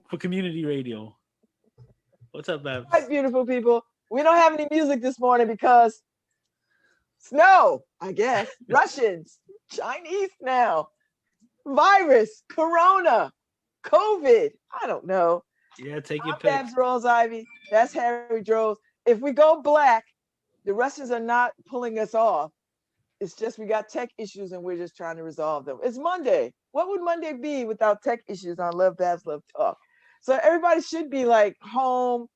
for community radio. What's up, Babz? Hi, beautiful people. We don't have any music this morning because snow, I guess. Russians, Chinese now, virus, corona, COVID. I don't know. Yeah, take your I'm pick. Babz Rawls-Ivy. That's Harry Droz. If we go black, the Russians are not pulling us off. It's just we got tech issues and we're just trying to resolve them. It's Monday. What would Monday be without tech issues on LoveBabz, LoveTalk? So everybody should be like home,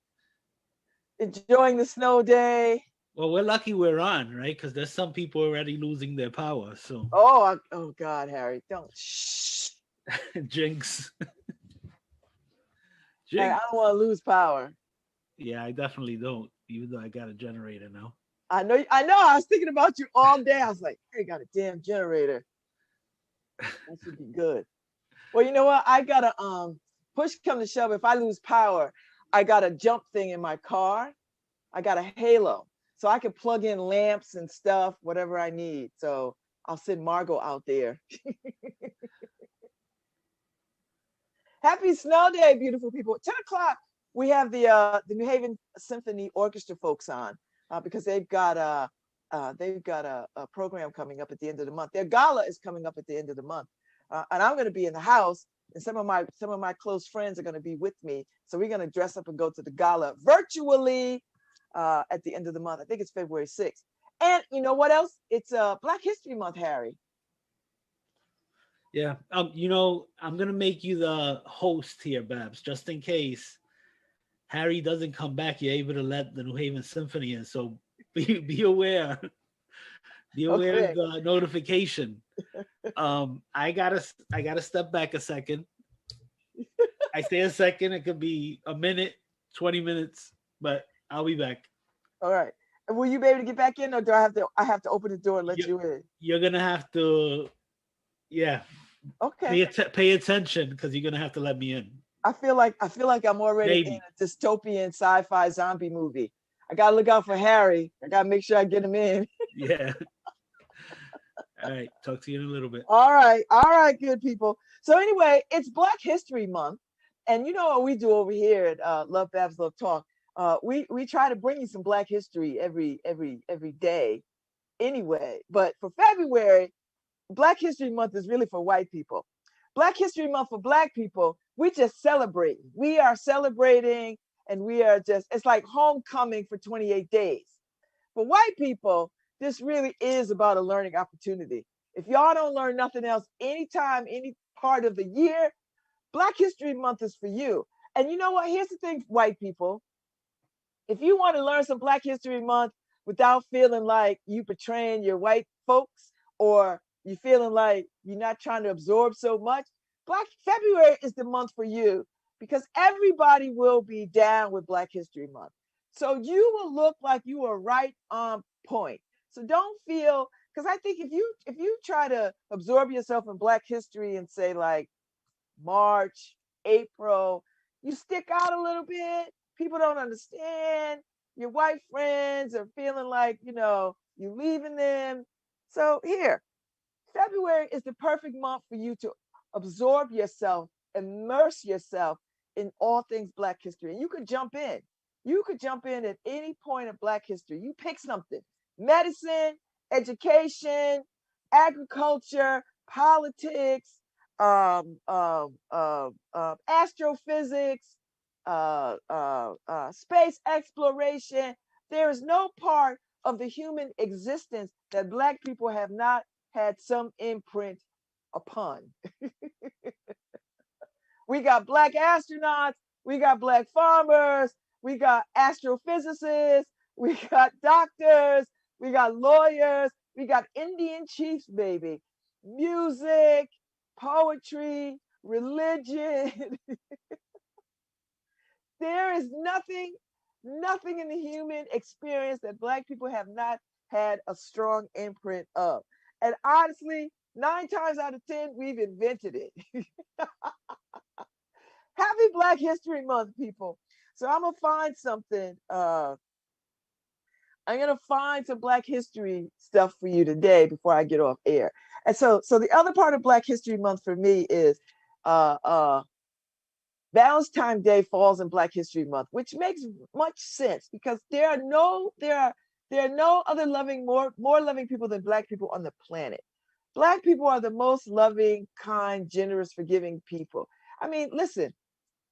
enjoying the snow day. Well, we're lucky we're on, right? Because there's some people already losing their power. So Oh God, Harry, don't. Shh. jinx. Hey, I don't want to lose power. Yeah, I definitely don't. Even though I got a generator now. I know. I know. I was thinking about you all day. I was like, Harry got a damn generator. That should be good. Well, you know what? I gotta push come to shove. If I lose power, I got a jump thing in my car. I got a halo, so I can plug in lamps and stuff, whatever I need. So I'll send Margot out there. Happy snow day, beautiful people. 10 o'clock, we have the New Haven Symphony Orchestra folks on because they've got a program coming up at the end of the month. Their gala is coming up at the end of the month, and I'm going to be in the house, and some of my close friends are going to be with me. So we're going to dress up and go to the gala virtually at the end of the month. I think it's February 6th. And you know what else? It's Black History Month, Harry. Yeah. I'm gonna make you the host here, Babz, just in case Harry doesn't come back. You're able to let the New Haven Symphony in. So be aware. Be aware Okay. of the notification. I gotta step back a second. I say a second, it could be a minute, 20 minutes, but I'll be back. All right. And will you be able to get back in, or do I have to open the door and let you in? You're gonna have to, yeah. Okay. Pay attention because you're gonna have to let me in. I feel like I'm already in a dystopian sci-fi zombie movie. I gotta look out for Harry. I gotta make sure I get him in. Yeah. All right. Talk to you in a little bit. All right, good people. So anyway, it's Black History Month, and you know what we do over here at LoveBabz, LoveTalk. We try to bring you some Black history every day. Anyway, but for February, Black History Month is really for white people. Black History Month for Black people, we just celebrate. We are celebrating, and we are just, it's like homecoming for 28 days. For white people, this really is about a learning opportunity. If y'all don't learn nothing else anytime, any part of the year, Black History Month is for you. And you know what? Here's the thing, white people. If you want to learn some Black History Month without feeling like you betraying your white folks, or you feeling like you're not trying to absorb so much, Black February is the month for you, because everybody will be down with Black History Month. So you will look like you are right on point. So don't feel, because I think if you try to absorb yourself in Black history and say like March, April, you stick out a little bit. People don't understand. Your white friends are feeling like, you leaving them. So here, February is the perfect month for you to absorb yourself, immerse yourself in all things Black history. And you could jump in. You could jump in at any point of Black history. You pick something: medicine, education, agriculture, politics, astrophysics, space exploration. There is no part of the human existence that Black people have not had some imprint upon. We got Black astronauts, we got Black farmers, we got astrophysicists, we got doctors, we got lawyers, we got Indian chiefs, baby. Music, poetry, religion. There is nothing in the human experience that Black people have not had a strong imprint of. And honestly, 9 times out of 10, we've invented it. Happy Black History Month, people. So I'm gonna find something. I'm gonna find some Black history stuff for you today before I get off air. And so the other part of Black History Month for me is Valentine's Day falls in Black History Month, which makes much sense because there are no other more loving people than Black people on the planet. Black people are the most loving, kind, generous, forgiving people. I mean, listen,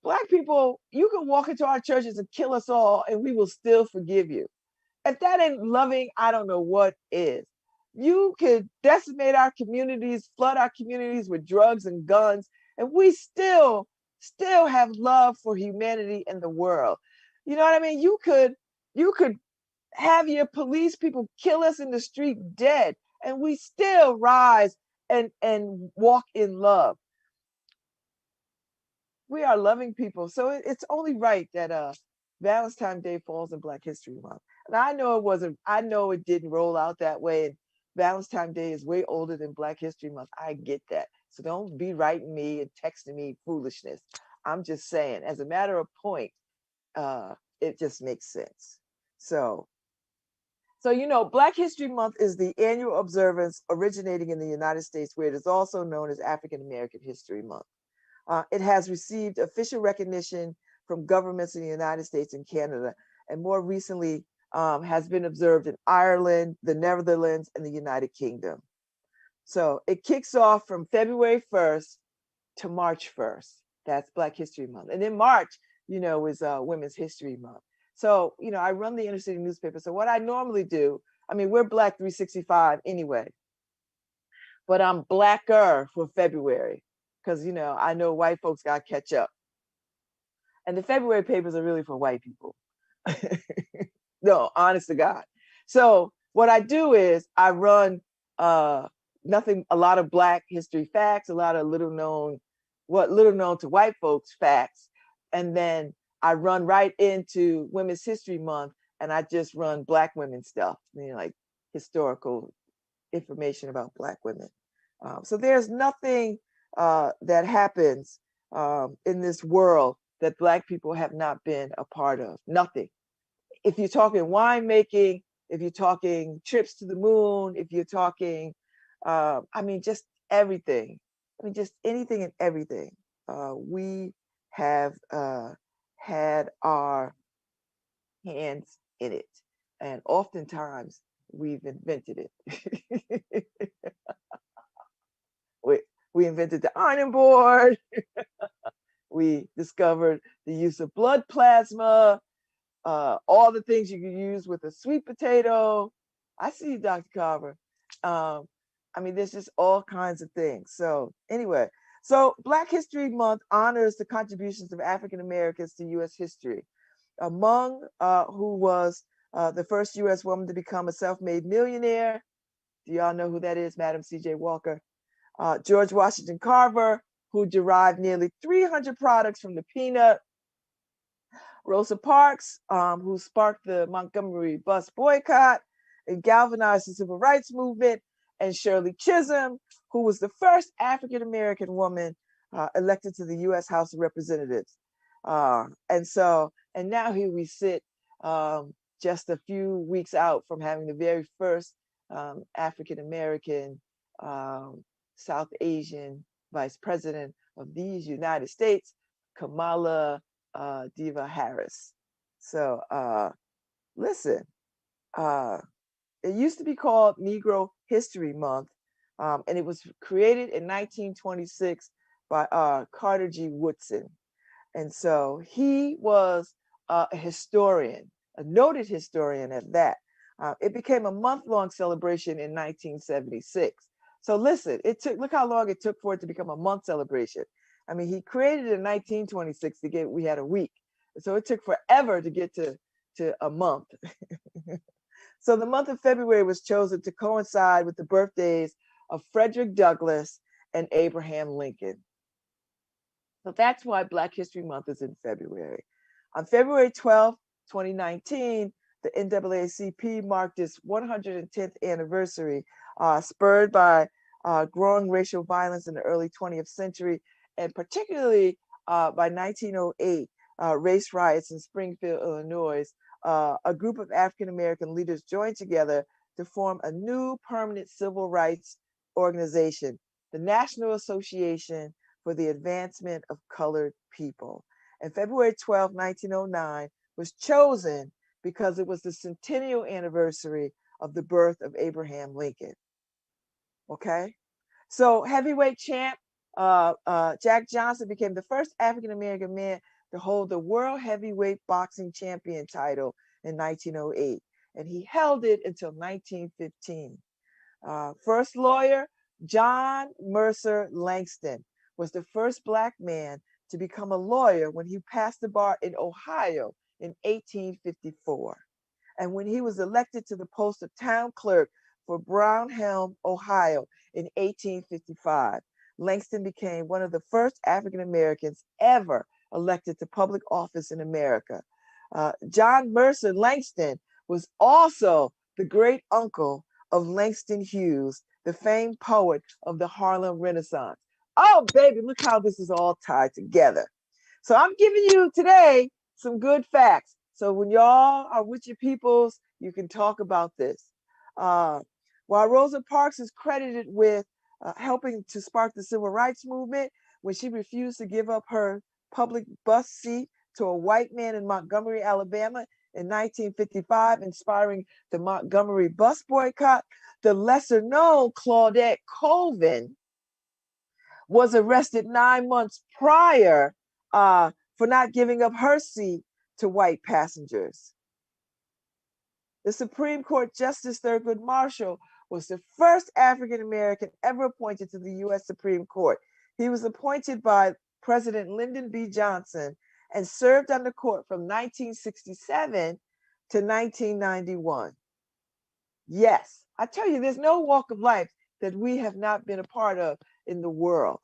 Black people, you can walk into our churches and kill us all, and we will still forgive you. If that ain't loving, I don't know what is. You could decimate our communities, flood our communities with drugs and guns, and we still have love for humanity and the world. You know what I mean? You could have your police people kill us in the street dead, and we still rise and walk in love. We are loving people, so it's only right that Valentine's Day falls in Black History Month. And I know it didn't roll out that way. And Valentine's Day is way older than Black History Month. I get that. So don't be writing me and texting me foolishness. I'm just saying, as a matter of point, it just makes sense. So Black History Month is the annual observance originating in the United States, where it is also known as African American History Month. It has received official recognition from governments in the United States and Canada, and more recently has been observed in Ireland, the Netherlands, and the United Kingdom. So it kicks off from February 1st to March 1st. That's Black History Month. And then March, is Women's History Month. So, I run the inner city newspaper. So what I normally do, I mean, we're Black 365 anyway, but I'm Blacker for February because, I know white folks got to catch up. And the February papers are really for white people. No, honest to God. So what I do is I run a lot of Black history facts, a lot of little known to white folks facts. And then I run right into Women's History Month and I just run Black women stuff, like historical information about Black women. So there's nothing that happens in this world that Black people have not been a part of. Nothing. If you're talking winemaking, if you're talking trips to the moon, if you're talking, just everything. Just anything and everything. We have had our hands in it. And oftentimes we've invented it. We invented the ironing board. We discovered the use of blood plasma, all the things you can use with a sweet potato. I see you, Dr. Carver. There's just all kinds of things. So anyway, Black History Month honors the contributions of African Americans to U.S. history. Among who was the first U.S. woman to become a self-made millionaire. Do y'all know who that is? Madam C.J. Walker. George Washington Carver, who derived nearly 300 products from the peanut. Rosa Parks, who sparked the Montgomery bus boycott and galvanized the civil rights movement. And Shirley Chisholm, who was the first African-American woman elected to the U.S. House of Representatives. And now here we sit just a few weeks out from having the very first African-American South Asian vice president of these United States, Kamala Diva Harris. So listen, it used to be called Negro History Month, and it was created in 1926 by Carter G. Woodson. And so he was a historian, a noted historian at that. It became a month-long celebration in 1976. So listen, look how long it took for it to become a month celebration. He created it in 1926 we had a week. So it took forever to get to a month. So the month of February was chosen to coincide with the birthdays of Frederick Douglass and Abraham Lincoln. So that's why Black History Month is in February. On February 12th, 2019, the NAACP marked its 110th anniversary, spurred by growing racial violence in the early 20th century, and particularly by 1908, race riots in Springfield, Illinois. A group of African-American leaders joined together to form a new permanent civil rights organization, the National Association for the Advancement of Colored People. and February 12, 1909 was chosen because it was the centennial anniversary of the birth of Abraham Lincoln. Okay, so heavyweight champ Jack Johnson became the first African American man to hold the World Heavyweight Boxing Champion title in 1908, and he held it until 1915. First lawyer, John Mercer Langston, was the first Black man to become a lawyer when he passed the bar in Ohio in 1854. And when he was elected to the post of town clerk for Brownhelm, Ohio in 1855, Langston became one of the first African Americans ever elected to public office in America. John Mercer Langston was also the great uncle of Langston Hughes, the famed poet of the Harlem Renaissance. Oh, baby, look how this is all tied together. So I'm giving you today some good facts. So when y'all are with your peoples, you can talk about this. While Rosa Parks is credited with helping to spark the civil rights movement when she refused to give up her public bus seat to a white man in Montgomery, Alabama in 1955, inspiring the Montgomery bus boycott, the lesser known Claudette Colvin was arrested 9 months prior for not giving up her seat to white passengers. The Supreme Court Justice Thurgood Marshall was the first African American ever appointed to the U.S. Supreme Court. He was appointed by President Lyndon B. Johnson and served on the court from 1967 to 1991. Yes, I tell you, there's no walk of life that we have not been a part of in the world.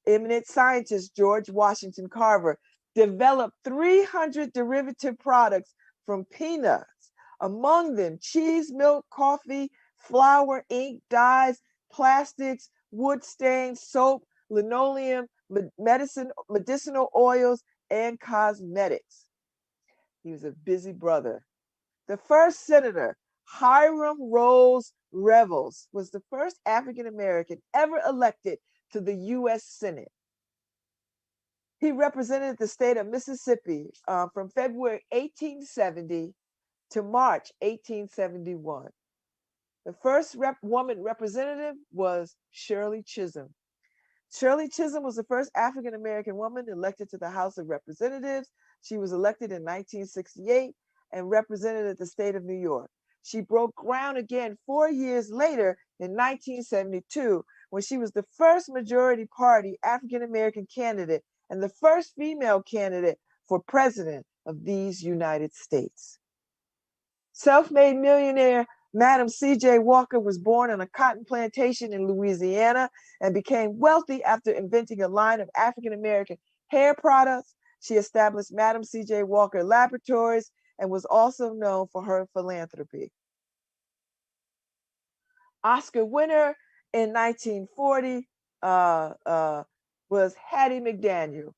Eminent scientist George Washington Carver developed 300 derivative products from peanuts, among them cheese, milk, coffee, flour, ink, dyes, plastics, wood stains, soap, linoleum, medicinal oils, and cosmetics. He was a busy brother. The first senator, Hiram Rose Revels, was the first African American ever elected to the U.S. Senate. He represented the state of Mississippi from February 1870 to March 1871. The first woman representative was Shirley Chisholm. Shirley Chisholm was the first African American woman elected to the House of Representatives. She was elected in 1968 and represented the state of New York. She broke ground again 4 years later in 1972 when she was the first majority party African American candidate and the first female candidate for president of these United States. Self-made millionaire Madam C.J. Walker was born on a cotton plantation in Louisiana and became wealthy after inventing a line of African American hair products. She established Madam C.J. Walker Laboratories and was also known for her philanthropy. Oscar winner in 1940 was Hattie McDaniel,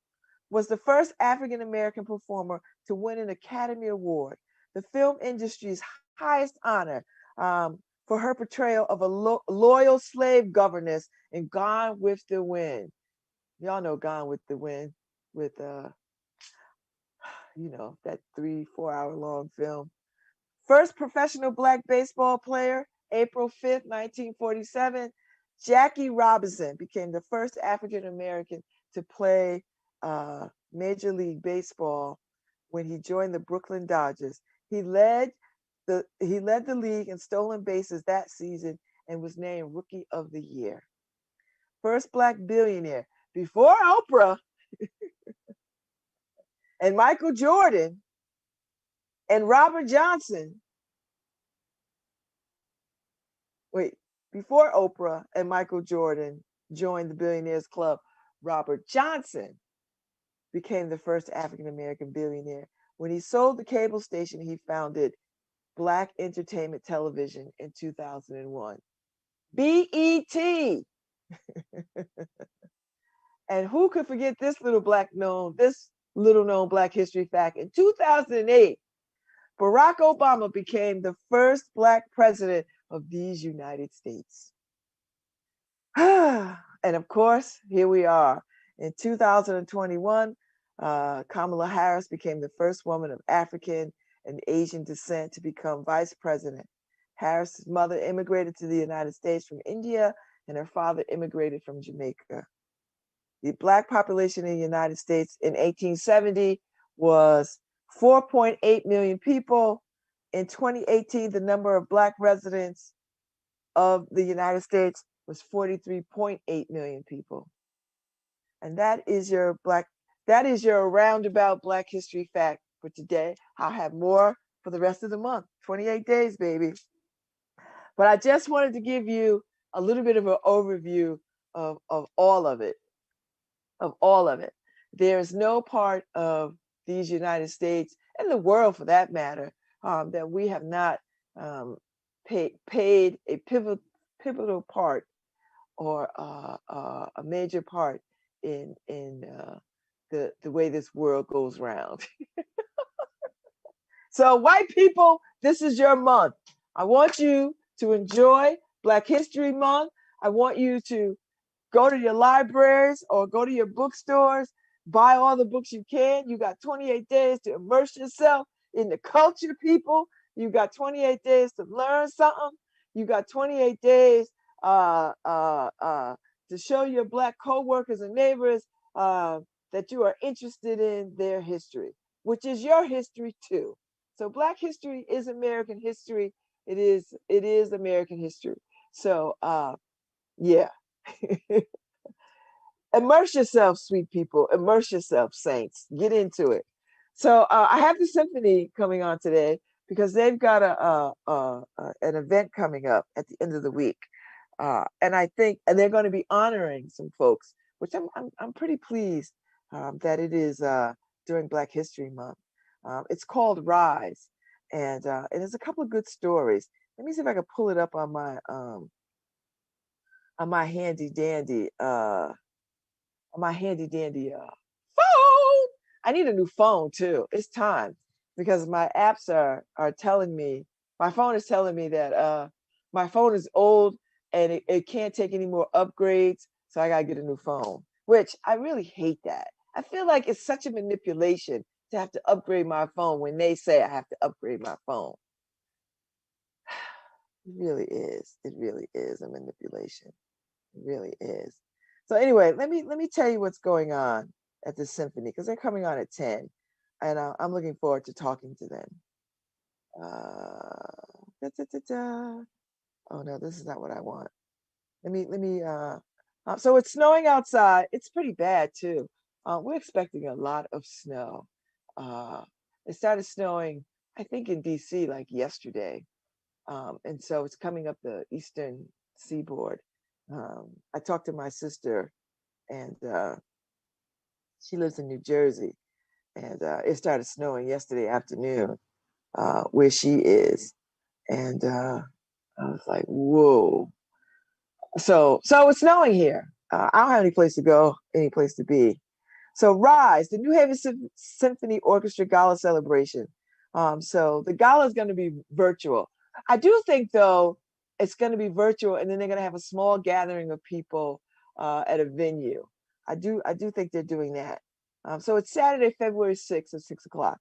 was the first African American performer to win an Academy Award, the film industry's highest honor, for her portrayal of a loyal slave governess in Gone with the Wind. Y'all know Gone with the Wind with, that 3-4 hour long film. First professional Black baseball player, April 5th, 1947, Jackie Robinson became the first African American to play Major League Baseball when he joined the Brooklyn Dodgers. He led the league in stolen bases that season and was named Rookie of the Year. First Black billionaire before Oprah and Michael Jordan and Robert Johnson. Before Oprah and Michael Jordan joined the Billionaires Club, Robert Johnson became the first African American billionaire when he sold the cable station he founded, Black Entertainment Television, in 2001. BET. And who could forget this little known Black history fact? In 2008, Barack Obama became the first Black president of these United States. And of course, here we are in 2021. Kamala Harris became the first woman of African and Asian descent to become vice president. Harris's mother immigrated to the United States from India, and her father immigrated from Jamaica. The Black population in the United States in 1870 was 4.8 million people. In 2018, the number of Black residents of the United States was 43.8 million people. And that is your roundabout Black history fact for today. I'll have more for the rest of the month, 28 days, baby. But I just wanted to give you a little bit of an overview of all of it, There's no part of these United States and the world for that matter that we have not paid a pivotal part or a major part in the way this world goes round. So white people, this is your month. I want you to enjoy Black History Month. I want you to go to your libraries or go to your bookstores, buy all the books you can. You got 28 days to immerse yourself in the culture, people. You got 28 days to learn something. You got 28 days to show your Black coworkers and neighbors that you are interested in their history, which is your history too. So Black history is American history. It is American history. So yeah. Immerse yourself, sweet people. Immerse yourself, saints. Get into it. So I have the symphony coming on today because they've got an event coming up at the end of the week, and I think they're going to be honoring some folks, which I'm pretty pleased that it is during Black History Month. It's called Rise, and there's a couple of good stories. Let me see if I can pull it up on my handy dandy phone. I need a new phone too. It's time because my apps are telling me, my phone is telling me that my phone is old and it can't take any more upgrades. So I gotta get a new phone, which I really hate that. I feel like it's such a manipulation to have to upgrade my phone when they say I have to upgrade my phone. It really is. It really is a manipulation. It really is. So anyway, let me tell you what's going on at the symphony because they're coming on at 10, and I'm looking forward to talking to them. Da, da, da, da. Oh no, this is not what I want. Let me. So it's snowing outside. It's pretty bad too. We're expecting a lot of snow. It started snowing, I think, in DC like yesterday, and so it's coming up the eastern seaboard. I talked to my sister, and she lives in New Jersey, and it started snowing yesterday afternoon where she is, and I was like, "Whoa!" So it's snowing here. I don't have any place to go, any place to be. So Rise, the New Haven Symphony Orchestra Gala celebration. So the gala is going to be virtual. I do think though it's going to be virtual, and then they're going to have a small gathering of people at a venue. I do think they're doing that. So it's Saturday, February 6th at 6 o'clock.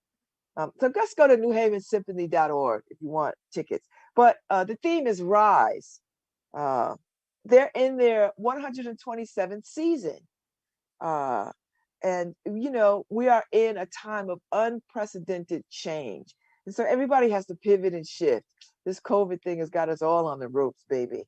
So just go to newhavensymphony.org if you want tickets. But the theme is Rise. They're in their 127th season. And, you know, we are in a time of unprecedented change. And so everybody has to pivot and shift. This COVID thing has got us all on the ropes, baby.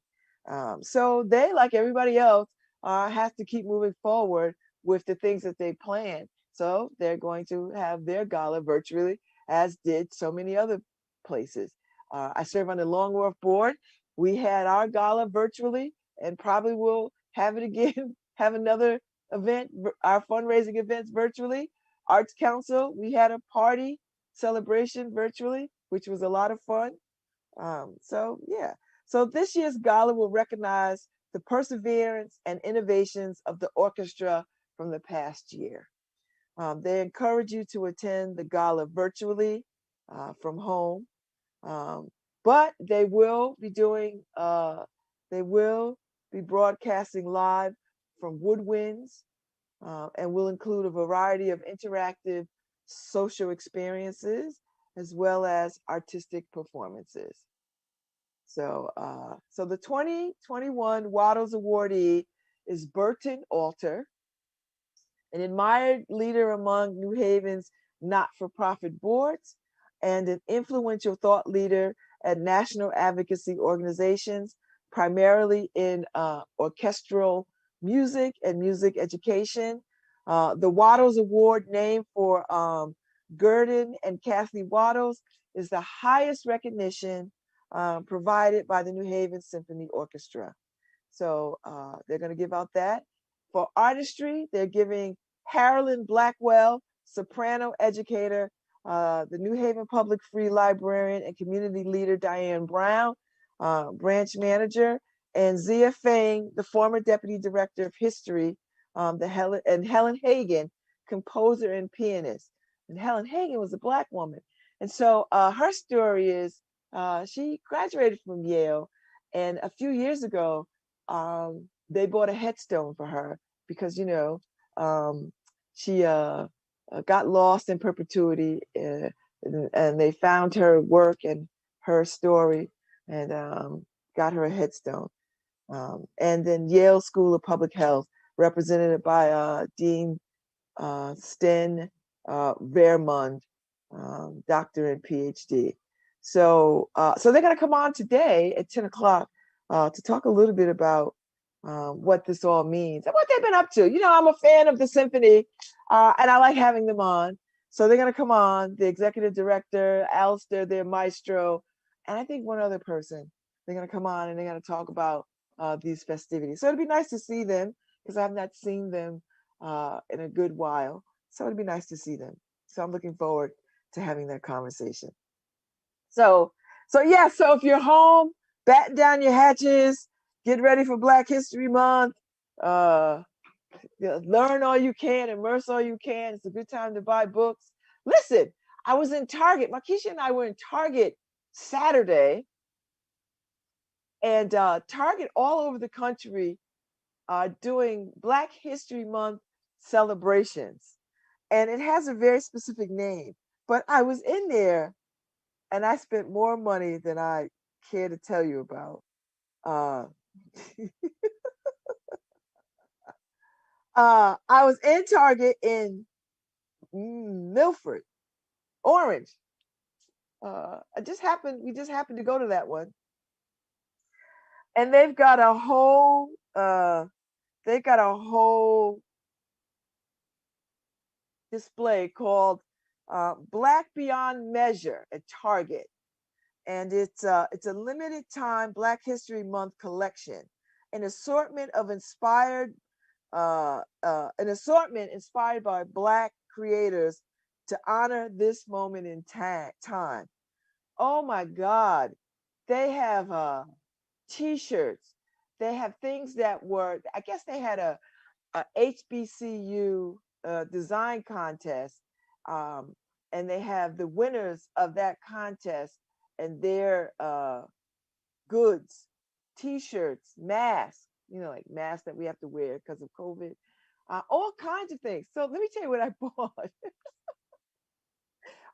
So they, like everybody else, have to keep moving forward with the things that they plan. So they're going to have their gala virtually, as did so many other places. I serve on the Long Wharf board. We had our gala virtually, and probably will have it again, have another event, our fundraising events virtually. Arts Council, we had a party celebration virtually, which was a lot of fun. So yeah, so this year's gala will recognize the perseverance and innovations of the orchestra from the past year. They encourage you to attend the gala virtually from home, but they will be broadcasting live from woodwinds and will include a variety of interactive social experiences as well as artistic performances. So the 2021 Waddles awardee is Burton Alter, an admired leader among New Haven's not-for-profit boards and an influential thought leader at national advocacy organizations, primarily in orchestral music and music education. The Waddles Award, named for Gurdon and Kathy Waddles, is the highest recognition provided by the New Haven Symphony Orchestra. So they're going to give out that. For artistry, they're giving Harolyn Blackwell, soprano educator, the New Haven Public Free Librarian and community leader Diane Brown, branch manager, and Zia Fang, the former deputy director of history, and Helen Hagen, composer and pianist. And Helen Hagen was a Black woman. And so her story is she graduated from Yale, and a few years ago, they bought a headstone for her because, she got lost in perpetuity, and they found her work and her story and got her a headstone. And then Yale School of Public Health, represented by Dean Sten Vermund, doctor and PhD. So they're going to come on today at 10 o'clock to talk a little bit about what this all means and what they've been up to. I'm a fan of the symphony, and I like having them on. So they're going to come on, the executive director, Alistair, their maestro, and I think one other person. They're going to come on and they're going to talk about these festivities. So it'd be nice to see them because I've not seen them in a good while. So it'd be nice to see them. So I'm looking forward to having that conversation. So if you're home, batten down your hatches, get ready for Black History Month. Learn all you can, immerse all you can. It's a good time to buy books. Listen, I was in Target. Markeisha and I were in Target Saturday, and Target all over the country are doing Black History Month celebrations, and it has a very specific name. But I was in there, and I spent more money than I care to tell you about. I was in Target in Milford, Orange. We just happened to go to that one, and they've got a whole display called Black Beyond Measure at Target, and it's a limited time Black History Month collection, an assortment inspired by Black creators to honor this moment in time. Oh my God, they have T-shirts. They have things that were, I guess they had a HBCU design contest, and they have the winners of that contest and their goods, T-shirts, masks, like masks that we have to wear because of COVID, all kinds of things. So let me tell you what I bought.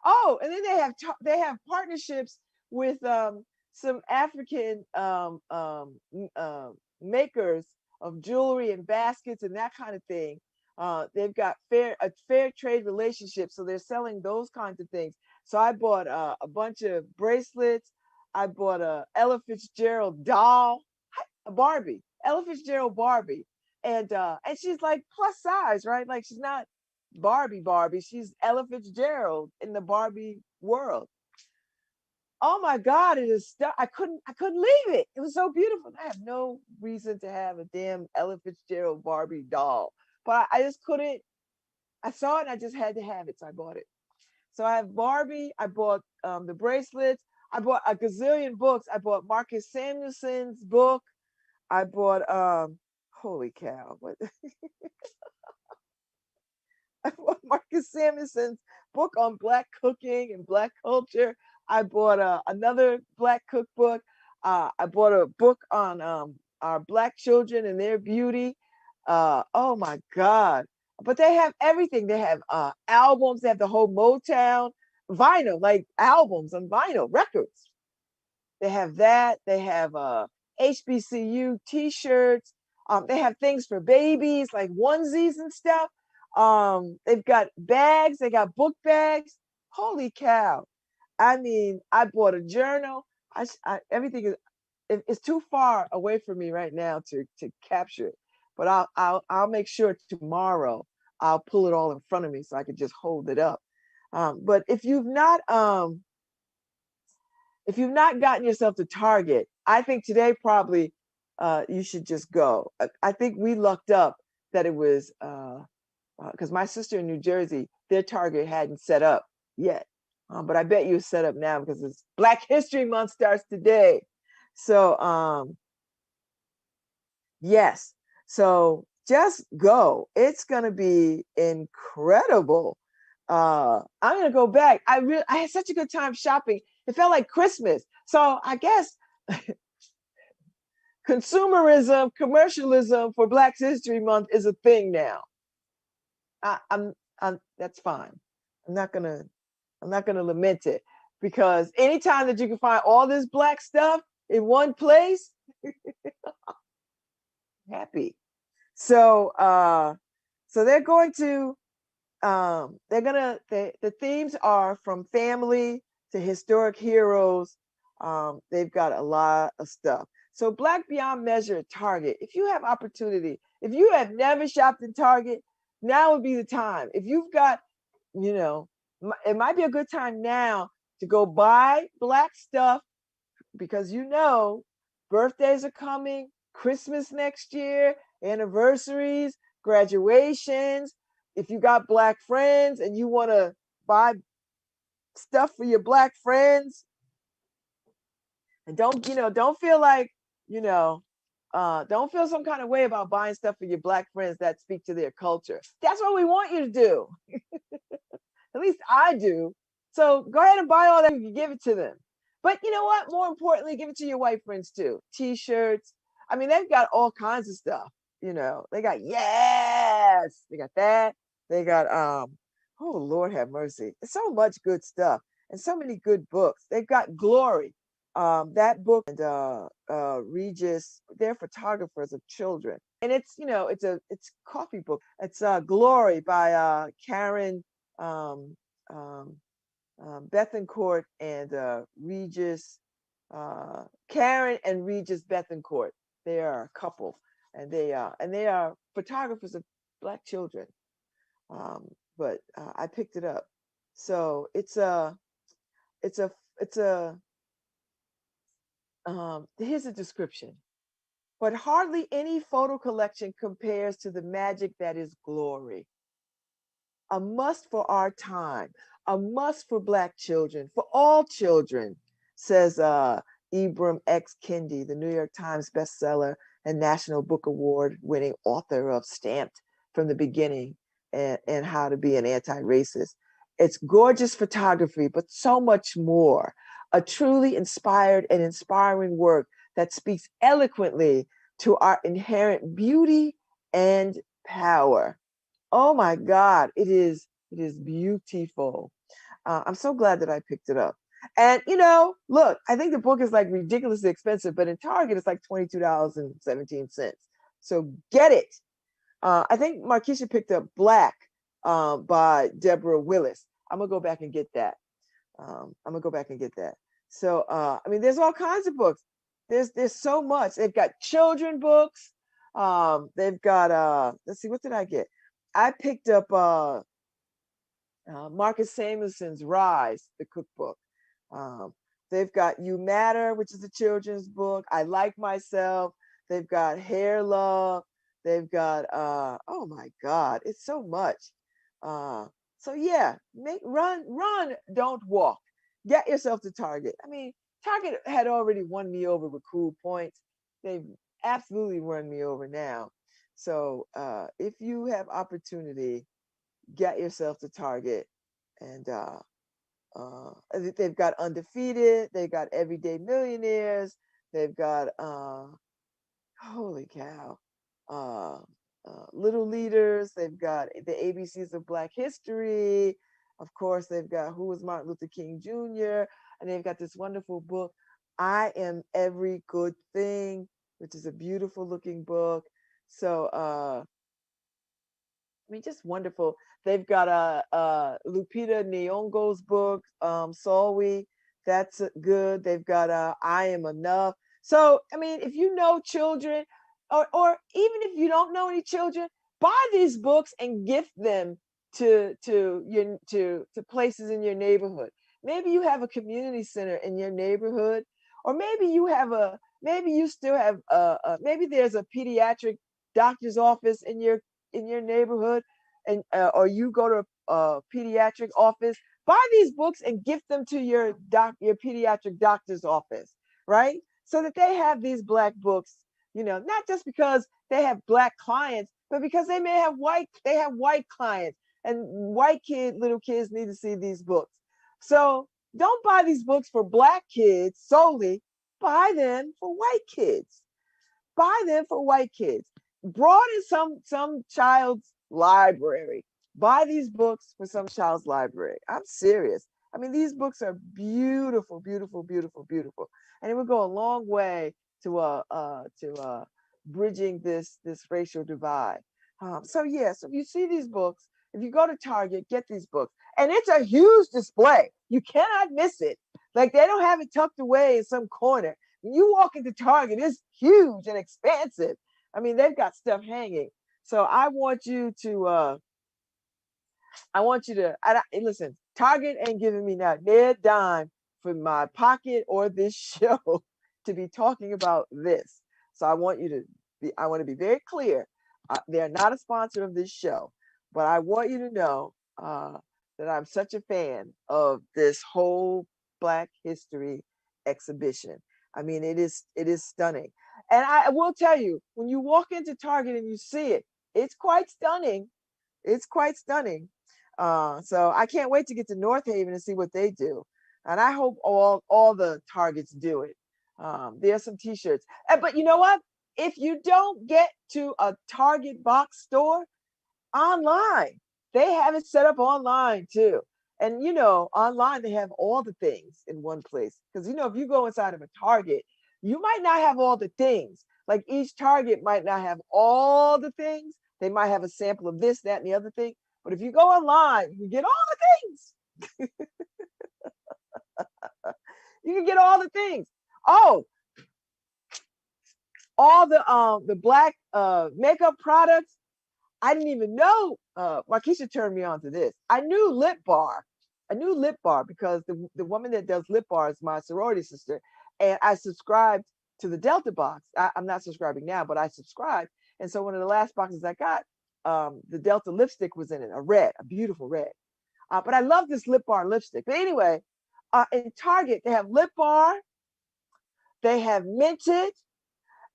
Oh, and then they have partnerships with some African makers of jewelry and baskets and that kind of thing. They've got a fair trade relationship, so they're selling those kinds of things. So I bought a bunch of bracelets. I bought a Ella Fitzgerald doll, a Barbie, Ella Fitzgerald Barbie, and she's like plus size, right? Like she's not Barbie, she's Ella Fitzgerald in the Barbie world. Oh my God, it is I couldn't leave it. It was so beautiful. I have no reason to have a damn Ella Fitzgerald Barbie doll, but I just couldn't. I saw it and I just had to have it, so I bought it. So I have Barbie. I bought the bracelets. I bought a gazillion books. I bought Marcus Samuelson's book. I bought holy cow, what? I bought Marcus Samuelson's book on Black cooking and Black culture. I bought another Black cookbook. I bought a book on our Black children and their beauty. Oh my God. but they have everything. They have albums. They have the whole Motown vinyl, like albums on vinyl records. They have that. They have HBCU T-shirts. They have things for babies like onesies and stuff. They've got bags. They got book bags. Holy cow! I mean, I bought a journal. Everything is it's too far away from me right now to capture it. But I'll make sure tomorrow I'll pull it all in front of me so I can just hold it up. But if you've not gotten yourself to Target, I think today probably you should just go. I think we lucked up that it was because my sister in New Jersey, their Target hadn't set up yet. But I bet you it's set up now because it's Black History Month starts today. So yes, so just go. It's gonna be incredible. I'm gonna go back. I had such a good time shopping. It felt like Christmas. So I guess consumerism, commercialism for Black History Month is a thing now. I'm that's fine. I'm not gonna lament it because anytime that you can find all this Black stuff in one place, happy. So so they're going to the themes are from family to historic heroes. They've got a lot of stuff. So Black Beyond Measure at Target, if you have opportunity, if you have never shopped in Target, now would be the time. If you've got, you know, it might be a good time now to go buy Black stuff because you know birthdays are coming, Christmas next year, anniversaries, graduations. If you got Black friends and you want to buy stuff for your Black friends, and don't feel like, don't feel some kind of way about buying stuff for your Black friends that speak to their culture. That's what we want you to do. At least I do. So go ahead and buy all that. You give it to them. But you know what? More importantly, give it to your white friends too. T-shirts. I mean, they've got all kinds of stuff. They got they got that. They got oh Lord have mercy. So much good stuff and so many good books. They've got Glory. That book and Regis, they're photographers of children. And it's coffee book. It's Glory by Karen Bethencourt and Regis. Karen and Regis Bethencourt. They are a couple, and they are photographers of Black children. But I picked it up, so it's a here's a description. But hardly any photo collection compares to the magic that is Glory. A must for our time, a must for Black children, for all children, says Ibram X. Kendi, the New York Times bestseller and National Book Award winning author of Stamped from the Beginning and How to Be an Anti-Racist. It's gorgeous photography, but so much more. A truly inspired and inspiring work that speaks eloquently to our inherent beauty and power. Oh my God, it is beautiful. I'm so glad that I picked it up. And look, I think the book is like ridiculously expensive, but in Target it's like $22.17. So get it. I think Markeisha picked up Black by Deborah Willis. I'm gonna go back and get that. So I mean, there's all kinds of books. There's so much. They've got children books. They've got let's see, what did I get? I picked up Marcus Samuelson's Rise, the cookbook. They've got You Matter, which is a children's book. I Like Myself. They've got Hair Love. They've got oh my God, it's so much. So yeah, run, don't walk. Get yourself to Target. I mean, Target had already won me over with cool points. They've absolutely run me over now. So if you have opportunity, get yourself to Target. And they've got Undefeated, they've got Everyday Millionaires, they've got holy cow. Little Leaders. They've got the ABCs of Black History. Of course, they've got Who was Martin Luther King Jr. And they've got this wonderful book, I Am Every Good Thing, which is a beautiful looking book. So, I mean, just wonderful. They've got Lupita Nyong'o's book, Solwi. That's good. They've got I Am Enough. So, I mean, if you know children, or even if you don't know any children, buy these books and gift them to places in your neighborhood. Maybe you have a community center in your neighborhood, or maybe you still have maybe there's a pediatric doctor's office in your neighborhood, and or you go to a pediatric office. Buy these books and gift them to your pediatric doctor's office, right? So that they have these Black books, not just because they have Black clients, but because they have white clients, and little kids need to see these books. So don't buy these books for Black kids solely. Buy them for white kids. Buy them for white kids. Broaden some child's library. Buy these books for some child's library. I'm serious. I mean, these books are beautiful, beautiful, beautiful, beautiful, and it would go a long way to bridging this racial divide. So yes, if you see these books, if you go to Target, get these books, and it's a huge display. You cannot miss it. Like, they don't have it tucked away in some corner. When you walk into Target, it's huge and expansive. I mean, they've got stuff hanging. So I want you to listen. Target ain't giving me not near a dime for my pocket or this show to be talking about this. So I want to be very clear. They're not a sponsor of this show, but I want you to know that I'm such a fan of this whole Black History exhibition. I mean, it is stunning. And I will tell you, when you walk into Target and you see it, it's quite stunning. It's quite stunning. So I can't wait to get to North Haven and see what they do. And I hope all the Targets do it. There's some t-shirts. But you know what? If you don't get to a Target box store, online, they have it set up online too. And online they have all the things in one place. Because if you go inside of a Target, you might not have all the things. Like, each Target might not have all the things. They might have a sample of this, that, and the other thing. But if you go online, you get all the things. You can get all the things. Oh, all the Black makeup products. I didn't even know. Markeisha turned me on to this. I knew Lip Bar. Because the woman that does Lip Bar is my sorority sister, and I subscribed to the Delta box. I'm not subscribing now, but I subscribed. And so one of the last boxes I got, the Delta lipstick was in it, a beautiful red. But I love this Lip Bar lipstick. But anyway, in Target, they have Lip Bar, they have Minted,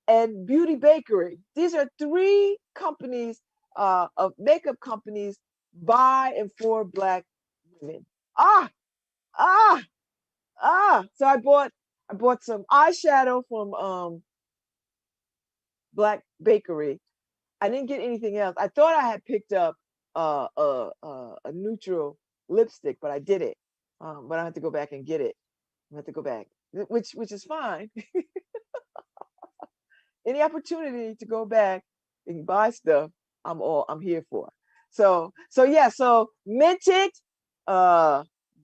and Beauty Bakery. These are 3 companies of makeup companies by and for Black women. So I bought some eyeshadow from Black Bakery. I didn't get anything else. I thought I had picked up a neutral lipstick, but I did it. But I have to go back and get it. I have to go back, which is fine. Any opportunity to go back and buy stuff, I'm here for. So Minted,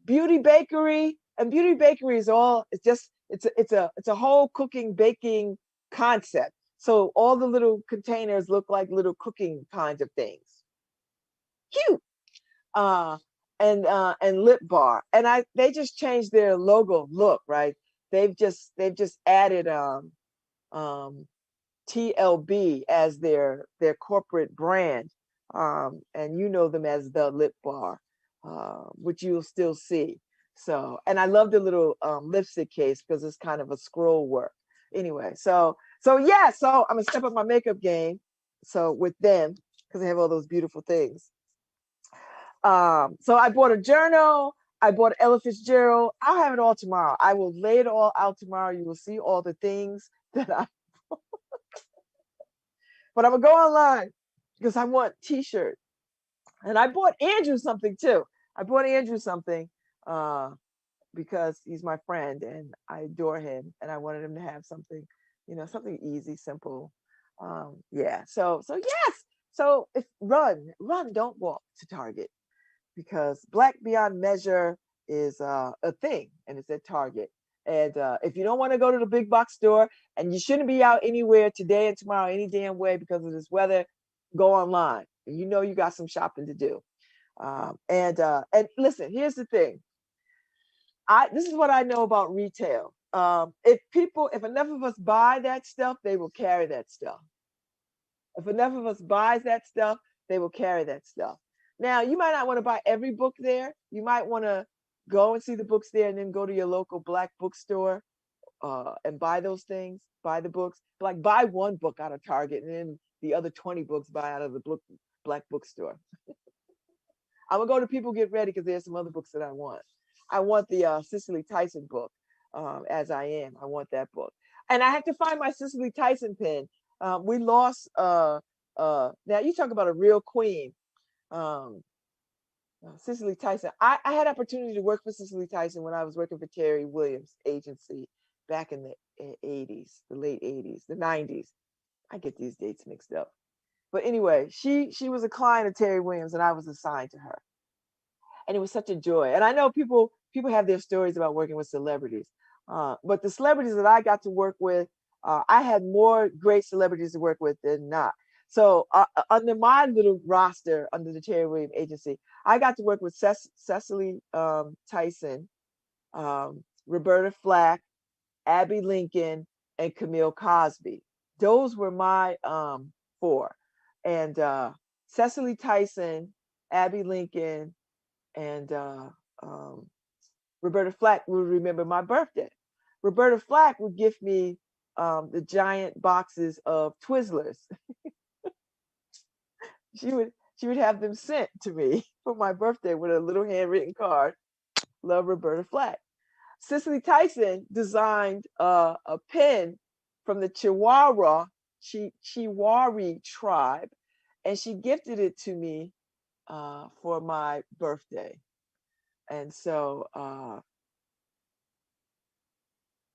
Beauty Bakery, and Beauty Bakery is it's a whole cooking baking concept. So all the little containers look like little cooking kinds of things. Cute. And Lip Bar, and they just changed their logo look, right? They've just added TLB as their corporate brand, and you know them as the Lip Bar, which you'll still see. So, and I love the little lipstick case because it's kind of a scroll work. Anyway, so I'm gonna step up my makeup game. So with them, because they have all those beautiful things. So I bought a journal. I bought Ella Fitzgerald. I'll have it all tomorrow. I will lay it all out tomorrow. You will see all the things that I. But I'm gonna go online because I want t-shirts. And I bought Andrew something too. I bought Andrew something because he's my friend and I adore him, and I wanted him to have something, something easy, simple. Yeah. So yes. So if run, don't walk to Target, because Black Beyond Measure is a thing, and it's at Target. And if you don't want to go to the big box store, and you shouldn't be out anywhere today and tomorrow any damn way because of this weather, go online. You know you got some shopping to do. And listen, here's the thing. This is what I know about retail. If enough of us buy that stuff, they will carry that stuff. If enough of us buys that stuff, they will carry that stuff. Now, you might not want to buy every book there. You might want to go and see the books there and then go to your local Black bookstore and buy those things, buy the books. Like, buy one book out of Target and then the other 20 books buy out of the Black bookstore. I'm going to go to People Get Ready because there's some other books that I want. I want the Cicely Tyson book, As I Am. I want that book. And I have to find my Cicely Tyson pen. We lost, now you talk about a real queen. Cicely Tyson. I had opportunity to work for Cicely Tyson when I was working for Terry Williams agency back in the 80s, the late 80s, the 90s. I get these dates mixed up. But anyway, she was a client of Terry Williams and I was assigned to her. And it was such a joy. And I know people have their stories about working with celebrities. But the celebrities that I got to work with, I had more great celebrities to work with than not. So under my little roster, under the Terry Williams agency, I got to work with Cicely Tyson, Roberta Flack, Abby Lincoln, and Camille Cosby. Those were my 4. And Cicely Tyson, Abby Lincoln, and Roberta Flack would remember my birthday. Roberta Flack would give me the giant boxes of Twizzlers. She would have them sent to me for my birthday with a little handwritten card. Love, Roberta Flack. Cicely Tyson designed a pen from the Chihuahua tribe, and she gifted it to me for my birthday. And so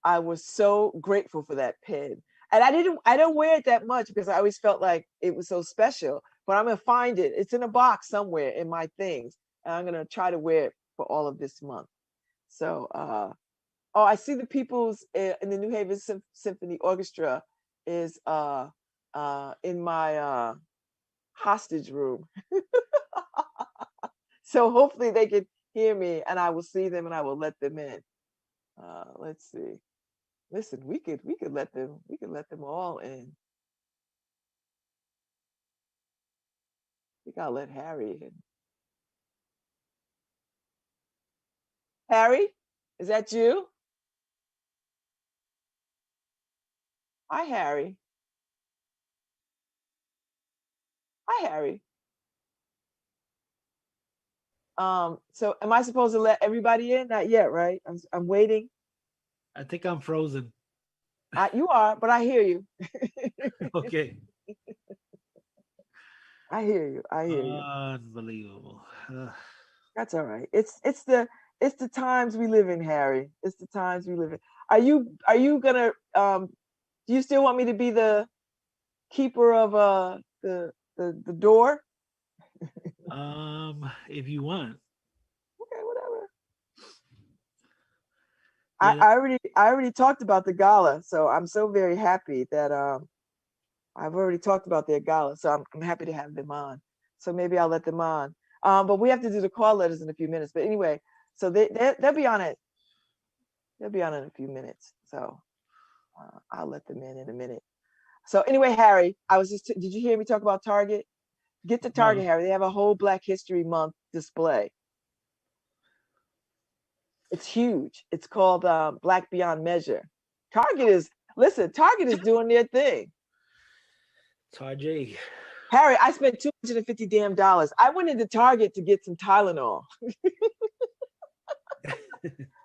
I was so grateful for that pen. And I don't wear it that much because I always felt like it was so special, but I'm going to find it. It's in a box somewhere in my things. And I'm going to try to wear it for all of this month. So, I see the people's in the New Haven Symphony Orchestra is in my hostage room. So hopefully they can hear me and I will see them and I will let them in. Let's see. Listen, we could let them all in. I think I'll let Harry in. Harry, is that you? Hi, Harry. Hi, Harry. So am I supposed to let everybody in? Not yet, right? I'm waiting. I think I'm frozen. You are, but I hear you. Okay. I hear you. Unbelievable. That's all right. It's the times we live in, Harry. It's the times we live in. Are you gonna do you still want me to be the keeper of the door? If you want. Okay, whatever. Yeah. I already talked about the gala, so I'm so very happy that I've already talked about their gala, so I'm happy to have them on. So maybe I'll let them on. But we have to do the call letters in a few minutes. But anyway, so they'll be on it. They'll be on in a few minutes. So I'll let them in a minute. So anyway, Harry, did you hear me talk about Target? Get to Target, Harry. They have a whole Black History Month display. It's huge. It's called Black Beyond Measure. Target is doing their thing. Target. Harry, I spent $250 damn. I went into Target to get some Tylenol.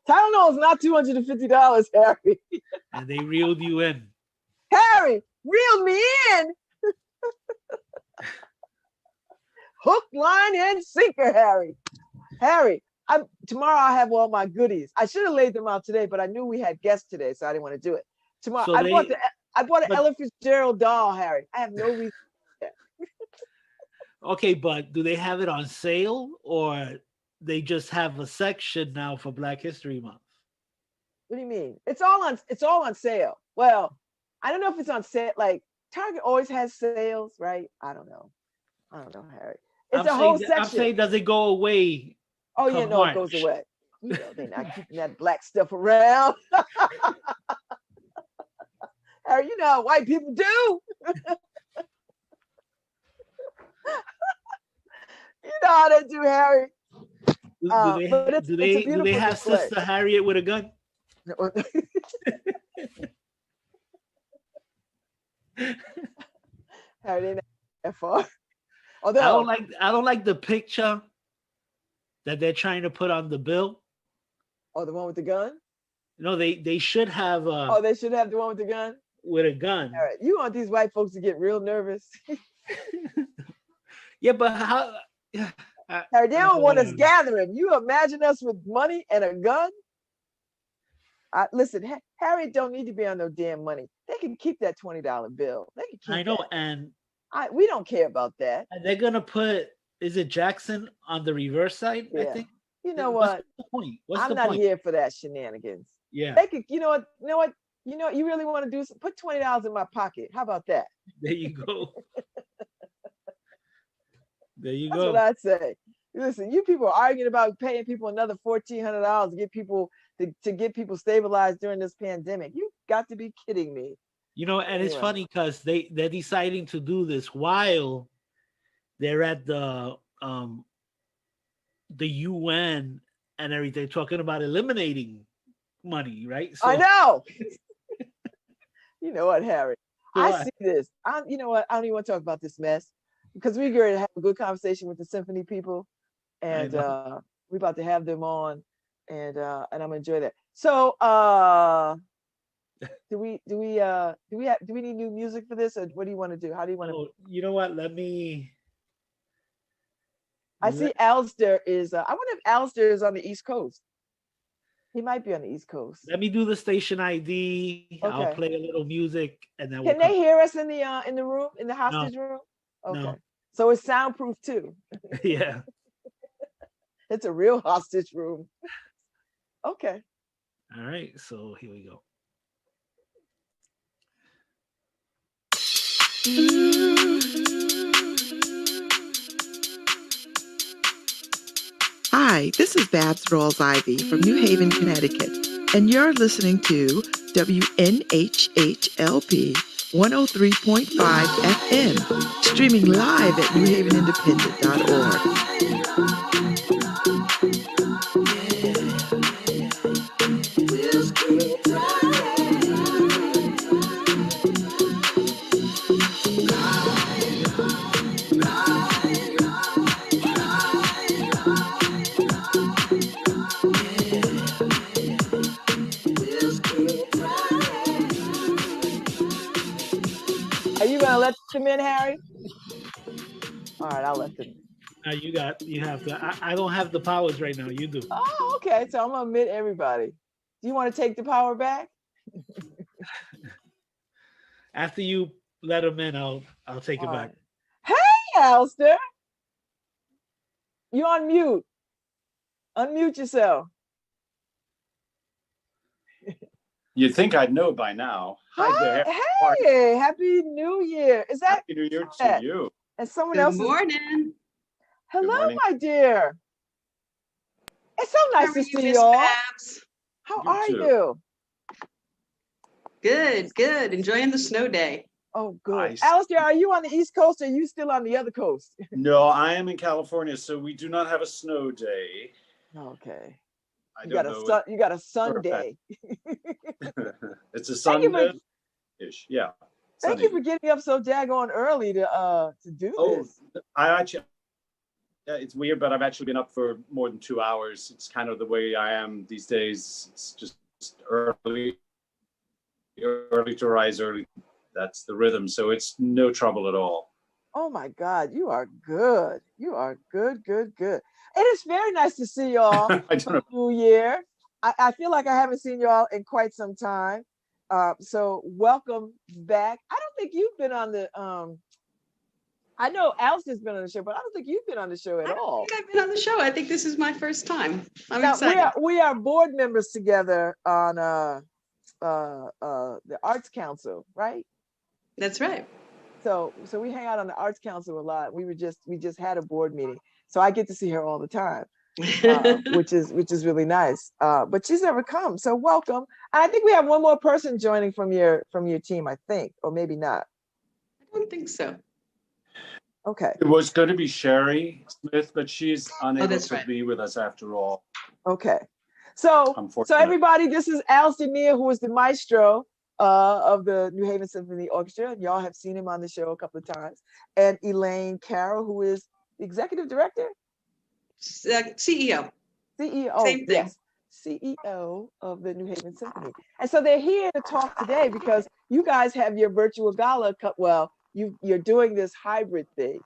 Tylenol is not $250, Harry. And they reeled you in. Harry, reeled me in. hook, line, and sinker, Harry. Harry, tomorrow I'll have all my goodies. I should have laid them out today, but I knew we had guests today, so I didn't want to do it. Tomorrow, So I bought an Ella Fitzgerald doll, Harry. I have no reason. Okay, but do they have it on sale, or they just have a section now for Black History Month? What do you mean? It's all on sale. Well, I don't know if it's on sale. Like Target always has sales, right? I don't know, Harry. It's a whole section. I'm saying, does it go away? Oh yeah, no, it goes away. You know, they're not keeping that black stuff around. Harry, you know how white people do. You know how they do, Harry. Do they have Sister Harriet with a gun? Harry, they not that far. Although I don't like the picture that they're trying to put on the bill. Oh, the one with the gun? No, they should have. They should have the one with the gun. With a gun. All right, you want these white folks to get real nervous? Yeah, but how? Harry, they don't want us gathering. You imagine us with money and a gun? Listen, Harry don't need to be on no damn money. They can keep that $20 bill. They can keep. I know, that. and we don't care about that. And they're gonna put, is it Jackson on the reverse side? Yeah. I think. You know what? What's the point? I'm not here for that shenanigans. Yeah. They could. You know what? You really want to do? Put $20 in my pocket. How about that? There you go. There you go. That's what I'd say. Listen, you people are arguing about paying people another $1,400 to get people to get people stabilized during this pandemic. You got to be kidding me. You know, and it's funny because they're deciding to do this while they're at the UN and everything, talking about eliminating money, right? So, I know. You know what, Harry? I see this. You know what? I don't even want to talk about this mess because we're going to have a good conversation with the symphony people, and we're about to have them on, and I'm gonna enjoy that. So, do we need new music for this, or what do you want to do? How do you want to? You know what? Let me. I see Alistair is. I wonder if Alistair is on the East Coast. He might be on the East Coast. Let me do the station ID. Okay. I'll play a little music, and then can they hear us in the room, in the hostage room? Okay. No. So it's soundproof too. Yeah. It's a real hostage room. Okay. All right. So here we go. Hi, this is Babz Rawls-Ivy from New Haven, Connecticut, and you're listening to WNHHLP 103.5 FM, streaming live at newhavenindependent.org. Let them in, Harry? All right, I'll let them in. You have to. I don't have the powers right now. You do. Oh, okay. So I'm gonna admit everybody. Do you want to take the power back? After you let them in, I'll take it back. Hey, Alistair. You on mute. Unmute yourself. You'd think I'd know by now. Hi there. Hey, Happy New Year. Is that Happy New Year to you? And someone else. Good morning. Hello, my dear. It's so nice to see you all. How are you? Good, good. Enjoying the snow day. Oh, good. Alistair, are you on the East Coast or are you still on the other coast? No, I am in California, so we do not have a snow day. Okay. You got a Sunday. It's a Sunday-ish, yeah. Thank you for getting up so daggone early to do this. I actually, it's weird, but I've actually been up for more than 2 hours. It's kind of the way I am these days. It's just early to rise early. That's the rhythm, so it's no trouble at all. Oh my God, you are good. You are good, good, good. It is very nice to see y'all I don't for know. the new year. I feel like I haven't seen y'all in quite some time. So welcome back. I don't think you've been on the I know Alistair's been on the show, but I don't think you've been on the show I at don't all. think I've been on the show. I think this is my first time. I'm Now excited. we are board members together on the Arts Council, right? That's right. So we hang out on the Arts Council a lot. We just had a board meeting, so I get to see her all the time, which is really nice. But she's never come, so welcome. And I think we have one more person joining from your team, I think, or maybe not. I don't think so. Okay. It was going to be Sherry Smith, but she's unable that's to right. be with us after all. Okay. So Unfortunately. everybody, this is Alistair Nia, who is the maestro of the New Haven Symphony Orchestra. And y'all have seen him on the show a couple of times. And Elaine Carroll, who is the executive director? CEO. CEO, Same thing. yes. CEO of the New Haven Symphony. And so they're here to talk today because you guys have your virtual gala. Well, you're doing this hybrid thing.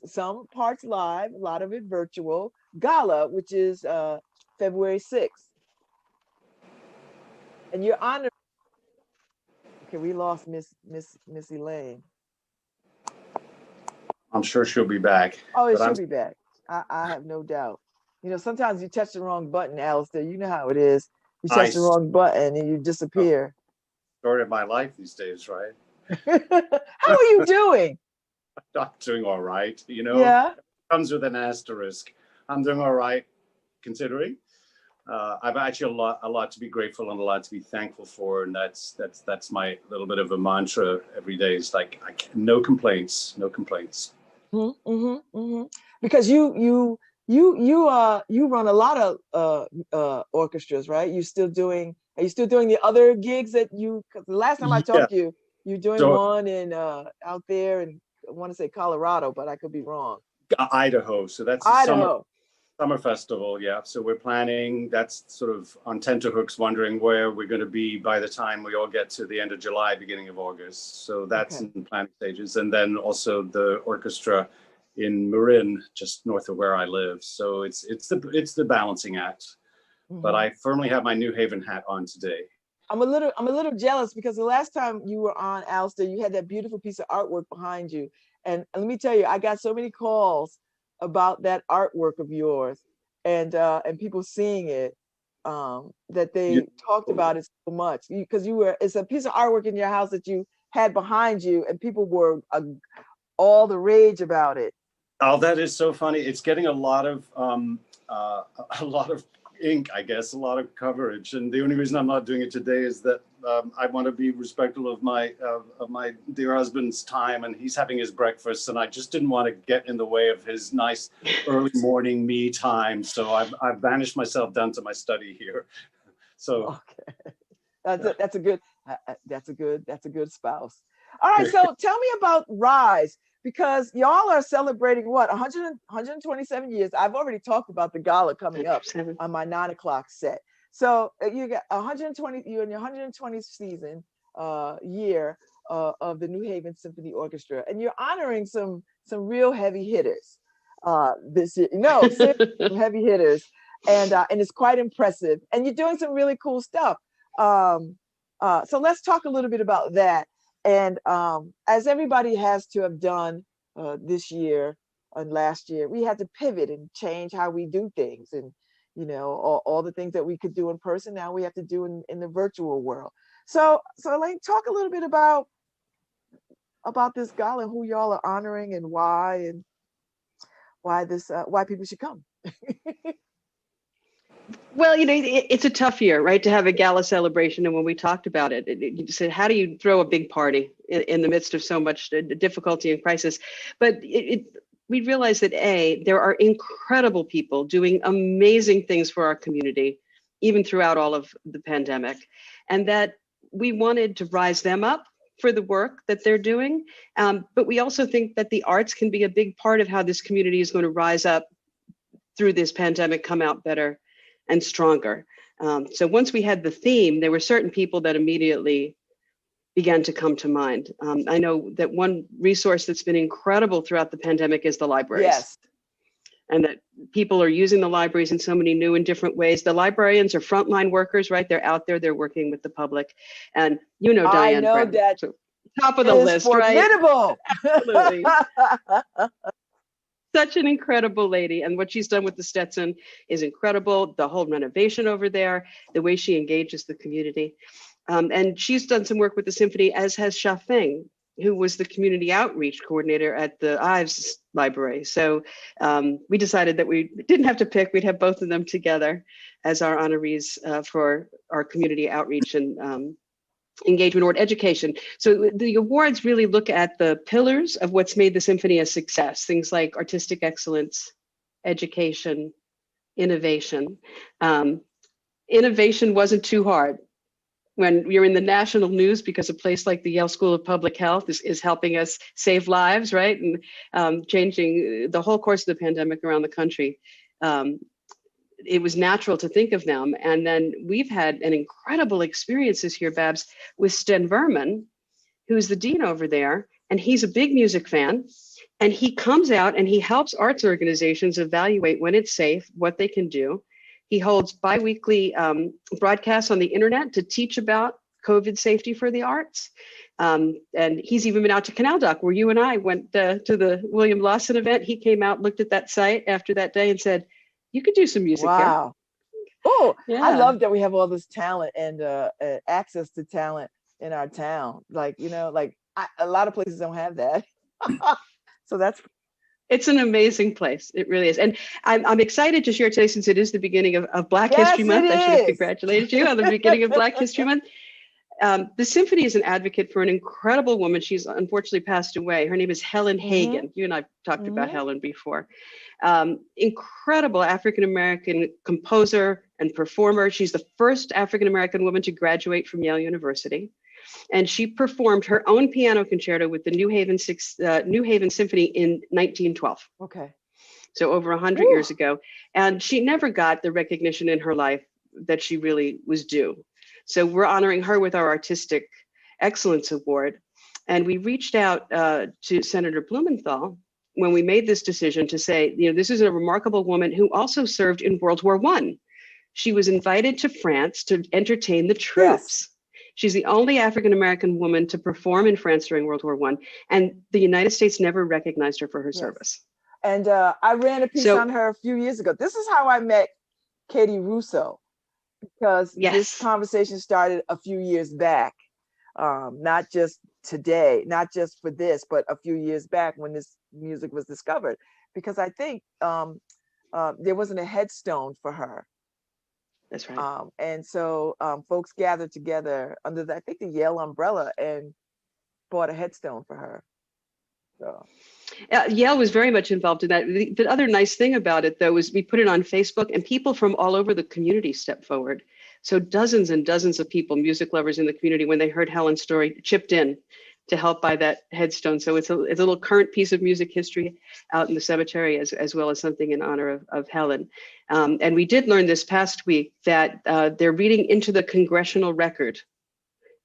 Some parts live, a lot of it virtual. Gala, which is February 6th. And you're honored. Okay, we lost Miss Elaine. I'm sure she'll be back. Oh, she'll be back. I have no doubt. You know, sometimes you touch the wrong button, Alistair. You know how it is. You touch the wrong button and you disappear. Story of my life these days, right? How are you doing? I'm doing all right. You know, Yeah. It comes with an asterisk. I'm doing all right, considering. I've actually a lot to be grateful and a lot to be thankful for, and that's my little bit of a mantra every day. It's like no complaints, no complaints. Because you run a lot of orchestras, right? Are you still doing the other gigs that you? Cause the last time I talked to you, you're doing one in out there in, I want to say Colorado, but I could be wrong. Idaho. So that's Idaho. Summer festival, yeah. So we're planning, that's sort of on tenterhooks, wondering where we're going to be by the time we all get to the end of July, beginning of August. So that's in planning stages. And then also the orchestra in Marin, just north of where I live. So it's the balancing act. But I firmly have my New Haven hat on today. I'm a little jealous because the last time you were on, Alistair, you had that beautiful piece of artwork behind you. And let me tell you, I got so many calls about that artwork of yours and people seeing it, that they talked about it so much because it's a piece of artwork in your house that you had behind you and people were all the rage about it. Oh, that is so funny. It's getting a lot of ink, I guess, a lot of coverage. And the only reason I'm not doing it today is that I want to be respectful of my dear husband's time, and he's having his breakfast, and I just didn't want to get in the way of his nice early morning me time. So I've banished myself down to my study here. So okay, that's a good spouse. All right, so tell me about Rise, because y'all are celebrating what 127 years. I've already talked about the gala coming up on my 9 o'clock set. So you got 120. You're in your 120th season year of the New Haven Symphony Orchestra, and you're honoring some real heavy hitters this year. No, some heavy hitters, and it's quite impressive. And you're doing some really cool stuff. So let's talk a little bit about that. And as everybody has to have done this year and last year, we had to pivot and change how we do things. And, you know, all the things that we could do in person, now we have to do in the virtual world. So Elaine, talk a little bit about this gala, who y'all are honoring and why people should come. Well, you know, it's a tough year, right, to have a gala celebration. And when we talked about it, you said, how do you throw a big party in the midst of so much difficulty and crisis? But we realized that, there are incredible people doing amazing things for our community, even throughout all of the pandemic, and that we wanted to rise them up for the work that they're doing. But we also think that the arts can be a big part of how this community is going to rise up through this pandemic, come out better and stronger. So once we had the theme, there were certain people that immediately began to come to mind. I know that one resource that's been incredible throughout the pandemic is the libraries. Yes. And that people are using the libraries in so many new and different ways. The librarians are frontline workers, right? They're out there, they're working with the public. And you know, Diane, I know Brown, that so top of the is list, formidable. right? Absolutely. Such an incredible lady. And what she's done with the Stetson is incredible. The whole renovation over there, the way she engages the community. And she's done some work with the symphony, as has Xiaofeng, who was the community outreach coordinator at the Ives Library. So we decided that we didn't have to pick, we'd have both of them together as our honorees for our community outreach and engagement award education. So the awards really look at the pillars of what's made the symphony a success, things like artistic excellence, education, innovation. Innovation wasn't too hard. When you're in the national news because a place like the Yale School of Public Health is helping us save lives, right? And changing the whole course of the pandemic around the country. It was natural to think of them. And then we've had an incredible experiences here, Babz, with Sten Verman, who's the dean over there. And he's a big music fan. And he comes out and he helps arts organizations evaluate when it's safe, what they can do. He holds biweekly broadcasts on the internet to teach about COVID safety for the arts. And he's even been out to Canal Dock, where you and I went to the William Lawson event. He came out, looked at that site after that day and said, you could do some music wow. Here. Oh, yeah. I love that we have all this talent and access to talent in our town. Like, you know, like a lot of places don't have that. So it's an amazing place. It really is. And I'm excited to share today, since it is the beginning of Black History Month. I should have congratulated you on the beginning of Black History Month. The symphony is an advocate for an incredible woman. She's unfortunately passed away. Her name is Helen Hagen. You and I talked about Helen before. Incredible African-American composer and performer. She's the first African-American woman to graduate from Yale University. And she performed her own piano concerto with the New Haven Symphony in 1912. Okay. So over 100 years ago. And she never got the recognition in her life that she really was due. So we're honoring her with our Artistic Excellence Award. And we reached out to Senator Blumenthal when we made this decision to say, you know, this is a remarkable woman who also served in World War I. She was invited to France to entertain the troops. Yes. She's the only African-American woman to perform in France during World War I, and the United States never recognized her for her service. And I ran a piece on her a few years ago. This is how I met Katie Russo, because this conversation started a few years back, not just today, not just for this, but a few years back when this music was discovered, because I think there wasn't a headstone for her. That's right. And so folks gathered together under I think the Yale umbrella and bought a headstone for her. So Yale was very much involved in that. The other nice thing about it, though, is we put it on Facebook and people from all over the community stepped forward. So dozens and dozens of people, music lovers in the community, when they heard Helen's story, chipped in to help buy that headstone. So it's a little current piece of music history out in the cemetery, as well as something in honor of Helen. And we did learn this past week that they're reading into the congressional record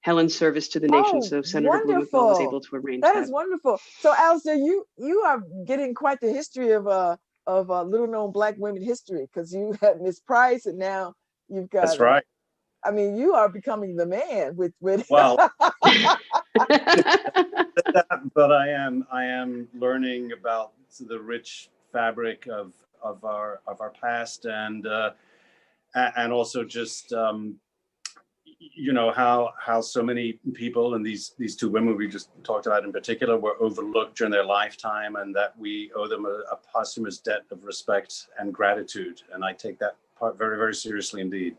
Helen's service to the nation. So Senator Blumenthal was able to arrange that. That is wonderful. So Alistair, you are getting quite the history of little known Black women history, because you had Miss Price and now you've got. That's right. I mean, you are becoming the man with. Well, but I am learning about the rich fabric of our past, and also just you know how so many people, and these two women we just talked about in particular, were overlooked during their lifetime, and that we owe them a posthumous debt of respect and gratitude. And I take that part very, very seriously indeed.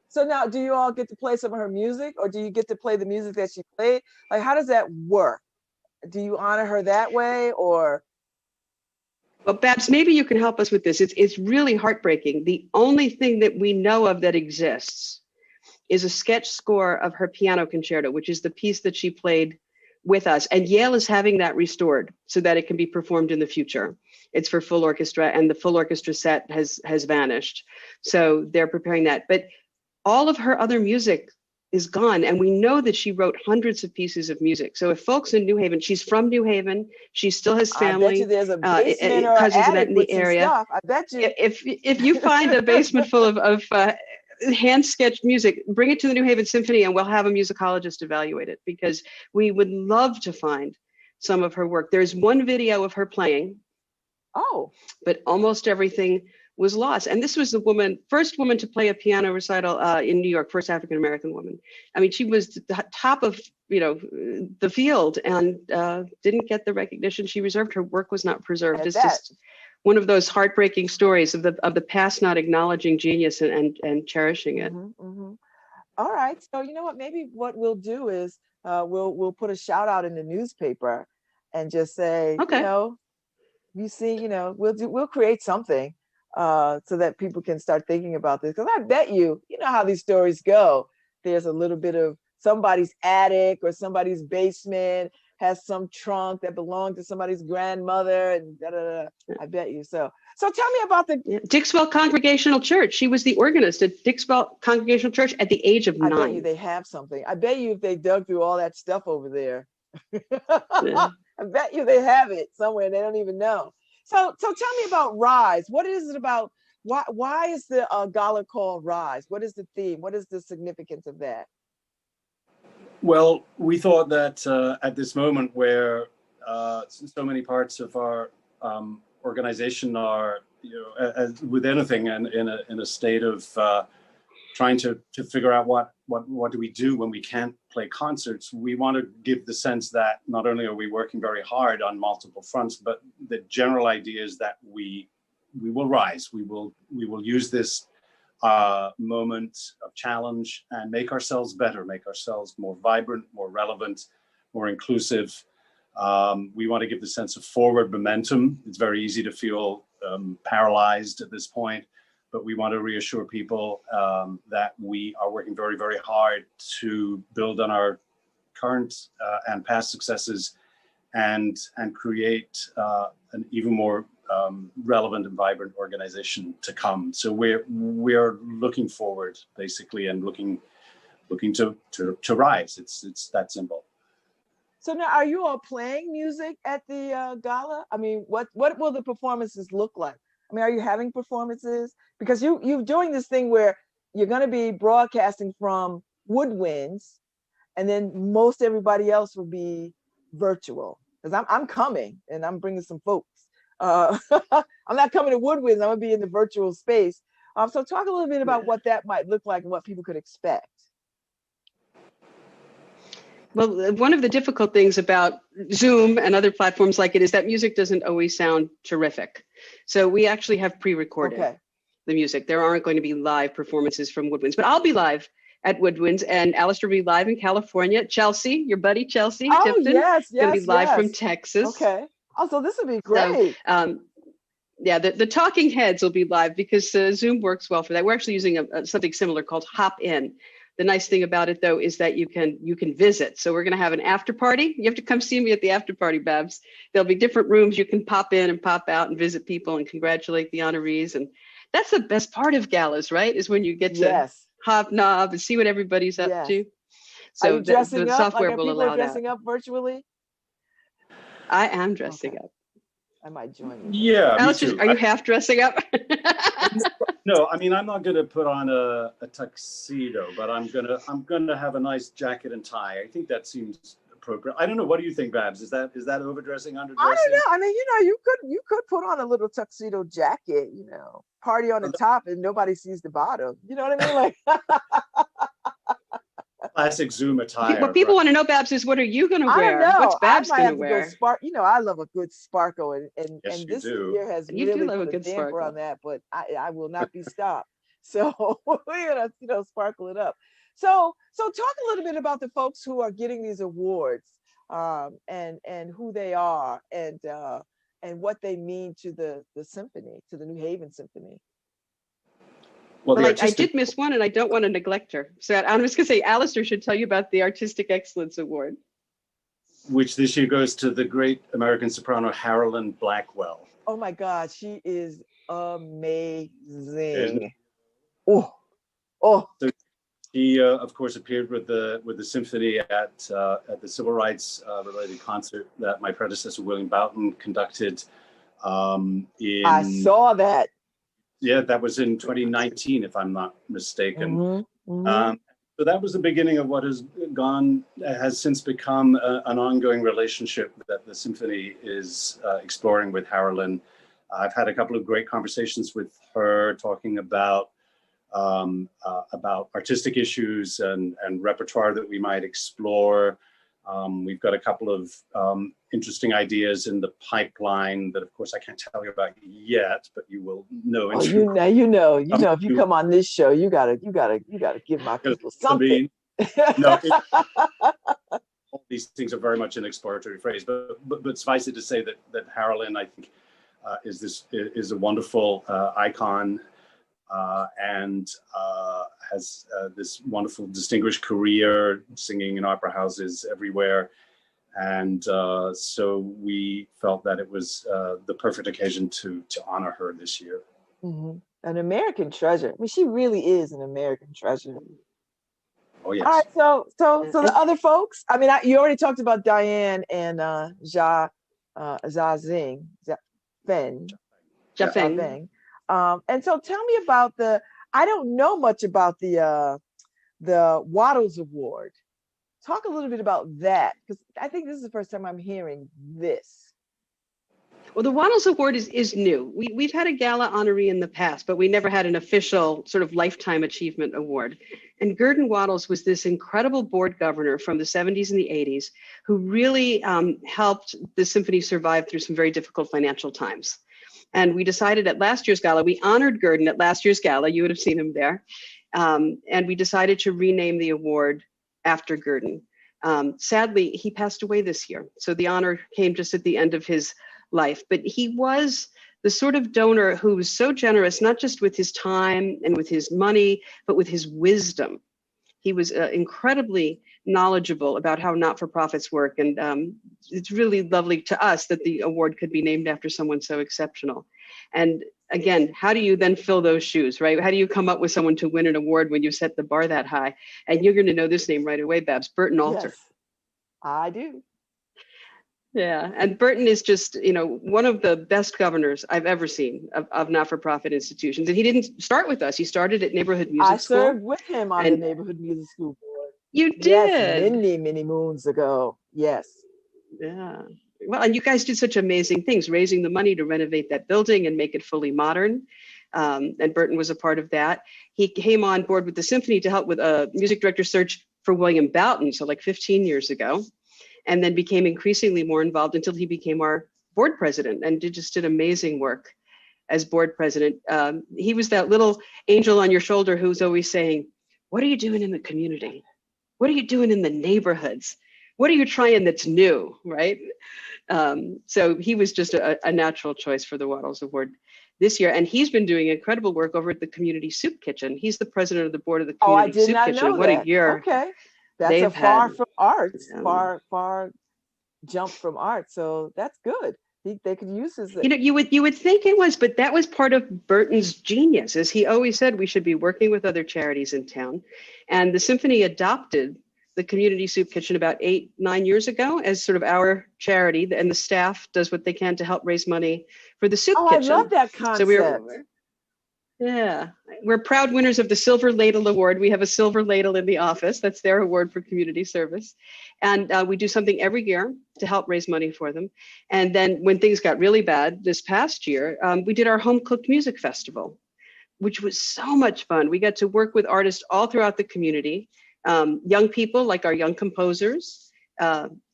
So now, do you all get to play some of her music, or do you get to play the music that she played? Like, how does that work? Do you honor her that way, or? Well, Babz, maybe you can help us with this. It's really heartbreaking. The only thing that we know of that exists is a sketch score of her piano concerto, which is the piece that she played with us. And Yale is having that restored so that it can be performed in the future. It's for full orchestra, and the full orchestra set has vanished. So they're preparing that. But all of her other music is gone. And we know that she wrote hundreds of pieces of music. So if folks in New Haven, she's from New Haven, she still has family, I bet you there's a basement or an cousins attic in the with some area. stuff. I bet you. If you find a basement full of hand sketched music, bring it to the New Haven Symphony and we'll have a musicologist evaluate it, because we would love to find some of her work. There's one video of her playing. Oh. But almost everything was lost. And this was the first woman to play a piano recital in New York, first African-American woman. I mean, she was the top of, the field, and didn't get the recognition she reserved. Her work was not preserved. It's just one of those heartbreaking stories of the past not acknowledging genius and cherishing it. Mm-hmm, mm-hmm. All right. So you know what? Maybe what we'll do is we'll put a shout out in the newspaper and just say, okay, you see, we'll create something so that people can start thinking about this. Because I bet you know how these stories go. There's a little bit of somebody's attic or somebody's basement has some trunk that belonged to somebody's grandmother, and da, da, da. I bet you. So tell me about the Dixwell Congregational Church. She was the organist at Dixwell Congregational Church at the age of 9. I bet you they have something. I bet you if they dug through all that stuff over there, yeah. I bet you they have it somewhere and they don't even know. So tell me about Rise. What is it about? Why is the gala called Rise? What is the theme? What is the significance of that? Well, we thought that at this moment where so many parts of our organization are, as with anything, and in a state of trying to figure out what do we do when we can't play concerts, we want to give the sense that not only are we working very hard on multiple fronts, but the general idea is that we will rise. We will use this moment of challenge and make ourselves better, make ourselves more vibrant, more relevant, more inclusive. We want to give the sense of forward momentum. It's very easy to feel paralyzed at this point, but we want to reassure people that we are working very, very hard to build on our current and past successes and create an even more relevant and vibrant organization to come. So we're looking forward, basically, and looking to rise. It's that simple. So now, are you all playing music at the gala? I mean, what will the performances look like? I mean, are you having performances? Because you're doing this thing where you're going to be broadcasting from woodwinds, and then most everybody else will be virtual. Because I'm coming and I'm bringing some folks. I'm not coming to woodwinds. I'm going to be in the virtual space. So talk a little bit about what that might look like and what people could expect. Well, one of the difficult things about Zoom and other platforms like it is that music doesn't always sound terrific. So we actually have pre-recorded the music. There aren't going to be live performances from Woodwinds, but I'll be live at Woodwinds, and Alistair will be live in California. Chelsea, your buddy Chelsea Tipton, yes, going to be live from Texas. Okay. Oh, so this would be great. So, yeah, the talking heads will be live because Zoom works well for that. We're actually using something similar called Hop In. The nice thing about it, though, is that you can visit. So we're going to have an after party. You have to come see me at the after party, Babz. There'll be different rooms you can pop in and pop out and visit people and congratulate the honorees. And that's the best part of galas, right? Is when you get to hobnob and see what everybody's up to. So are you dressing the up? software like, will people allow are dressing that. up virtually? I am dressing up. I might join you. Yeah, Alex, me too. are you half dressing up? No, I mean, I'm not going to put on a tuxedo, but I'm gonna have a nice jacket and tie. I think that seems appropriate. I don't know. What do you think, Babz? Is that overdressing, underdressing? I don't know. I mean, you could put on a little tuxedo jacket, party on the top and nobody sees the bottom. You know what I mean? Like classic Zoom attire. What people want to know, Babz, is what are you going to wear? I don't know. What's Babz going to wear? I love a good sparkle, and this year has You really love a put good damper sparkle on that, but I will not be stopped. So we're gonna sparkle it up. So talk a little bit about the folks who are getting these awards, and who they are, and what they mean to the symphony, to the New Haven Symphony. Well, I did miss one, and I don't want to neglect her. So I'm just going to say, Alistair should tell you about the Artistic Excellence Award, which this year goes to the great American soprano Harolyn Blackwell. Oh my God, she is amazing. Oh. So She, of course, appeared with the symphony at the civil rights related concert that my predecessor William Boughton conducted. I saw that. Yeah, that was in 2019, if I'm not mistaken. Mm-hmm, mm-hmm. So that was the beginning of what has since become an ongoing relationship that the symphony is exploring with Harolyn. I've had a couple of great conversations with her talking about artistic issues and repertoire that we might explore. We've got a couple of interesting ideas in the pipeline that, of course, I can't tell you about yet, but you will know. Oh, you know, if you come on this show, you gotta give my people something. All these things are very much an exploratory phrase, but suffice it to say that Harolyn, I think, is a wonderful icon. And has this wonderful distinguished career singing in opera houses everywhere. And so we felt that it was the perfect occasion to honor her this year. Mm-hmm. An American treasure. I mean, she really is an American treasure. Oh, yes. All right, so the other folks, I mean, you already talked about Diane and Jia Feng. And so tell me about I don't know much about the Waddles Award. Talk a little bit about that, because I think this is the first time I'm hearing this. Well, the Waddles Award is new. We've had a gala honoree in the past, but we never had an official sort of lifetime achievement award. And Gurdon Waddles was this incredible board governor from the 70s and the 80s who really helped the symphony survive through some very difficult financial times. And we decided at last year's gala, we honored Gurdon at last year's gala, you would have seen him there. And we decided to rename the award after Gurdon. Sadly, he passed away this year. So the honor came just at the end of his life. But he was the sort of donor who was so generous, not just with his time and with his money, but with his wisdom. He was incredibly knowledgeable about how not-for-profits work. And it's really lovely to us that the award could be named after someone so exceptional. And again, how do you then fill those shoes, right? How do you come up with someone to win an award when you set the bar that high? And you're going to know this name right away, Babz, Burton Alter. Yes, I do. Yeah, and Burton is just, one of the best governors I've ever seen of not-for-profit institutions. And he didn't start with us. He started at Neighborhood Music School. I served with him on the Neighborhood Music School board. You did? Yes, many moons ago. Yes. Yeah. Well, and you guys did such amazing things, raising the money to renovate that building and make it fully modern. And Burton was a part of that. He came on board with the symphony to help with a music director search for William Boughton, so like 15 years ago. And then became increasingly more involved until he became our board president and just did amazing work as board president. He was that little angel on your shoulder who's always saying, what are you doing in the community? What are you doing in the neighborhoods? What are you trying that's new, right? So he was just a natural choice for the Waddles Award this year. And he's been doing incredible work over at the Community Soup Kitchen. He's the president of the board of the Community Soup Kitchen. Know what that. A year. Okay. That's a far from art, far jump from art. So that's good. They could use his. You would think it was, but that was part of Burton's genius. As he always said, we should be working with other charities in town. And the symphony adopted the Community Soup Kitchen about 8-9 years ago as sort of our charity, and the staff does what they can to help raise money for the soup kitchen. I love that concept. So we're proud winners of the Silver Ladle Award. We have a silver ladle in the office. That's their award for community service. And we do something every year to help raise money for them. And then when things got really bad this past year, we did our home cooked music festival, which was so much fun. We got to work with artists all throughout the community, young people like our young composers,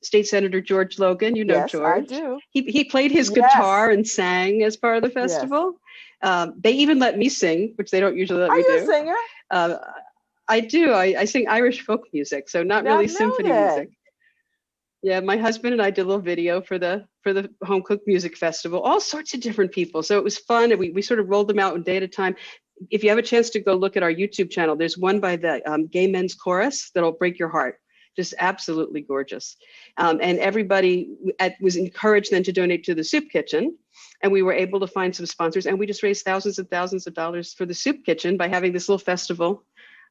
State Senator George Logan, yes, George. I do. He played his guitar and sang as part of the festival. Yes. They even let me sing, which they don't usually let me do. Are you a singer? I do. I sing Irish folk music, so not really symphony music. Yeah, my husband and I did a little video for the Home Cooked Music Festival, all sorts of different people. So it was fun. And we sort of rolled them out one day at a time. If you have a chance to go look at our YouTube channel, there's one by the Gay Men's Chorus that'll break your heart. Just absolutely gorgeous. And everybody was encouraged then to donate to the soup kitchen. And we were able to find some sponsors, and we just raised thousands and thousands of dollars for the soup kitchen by having this little festival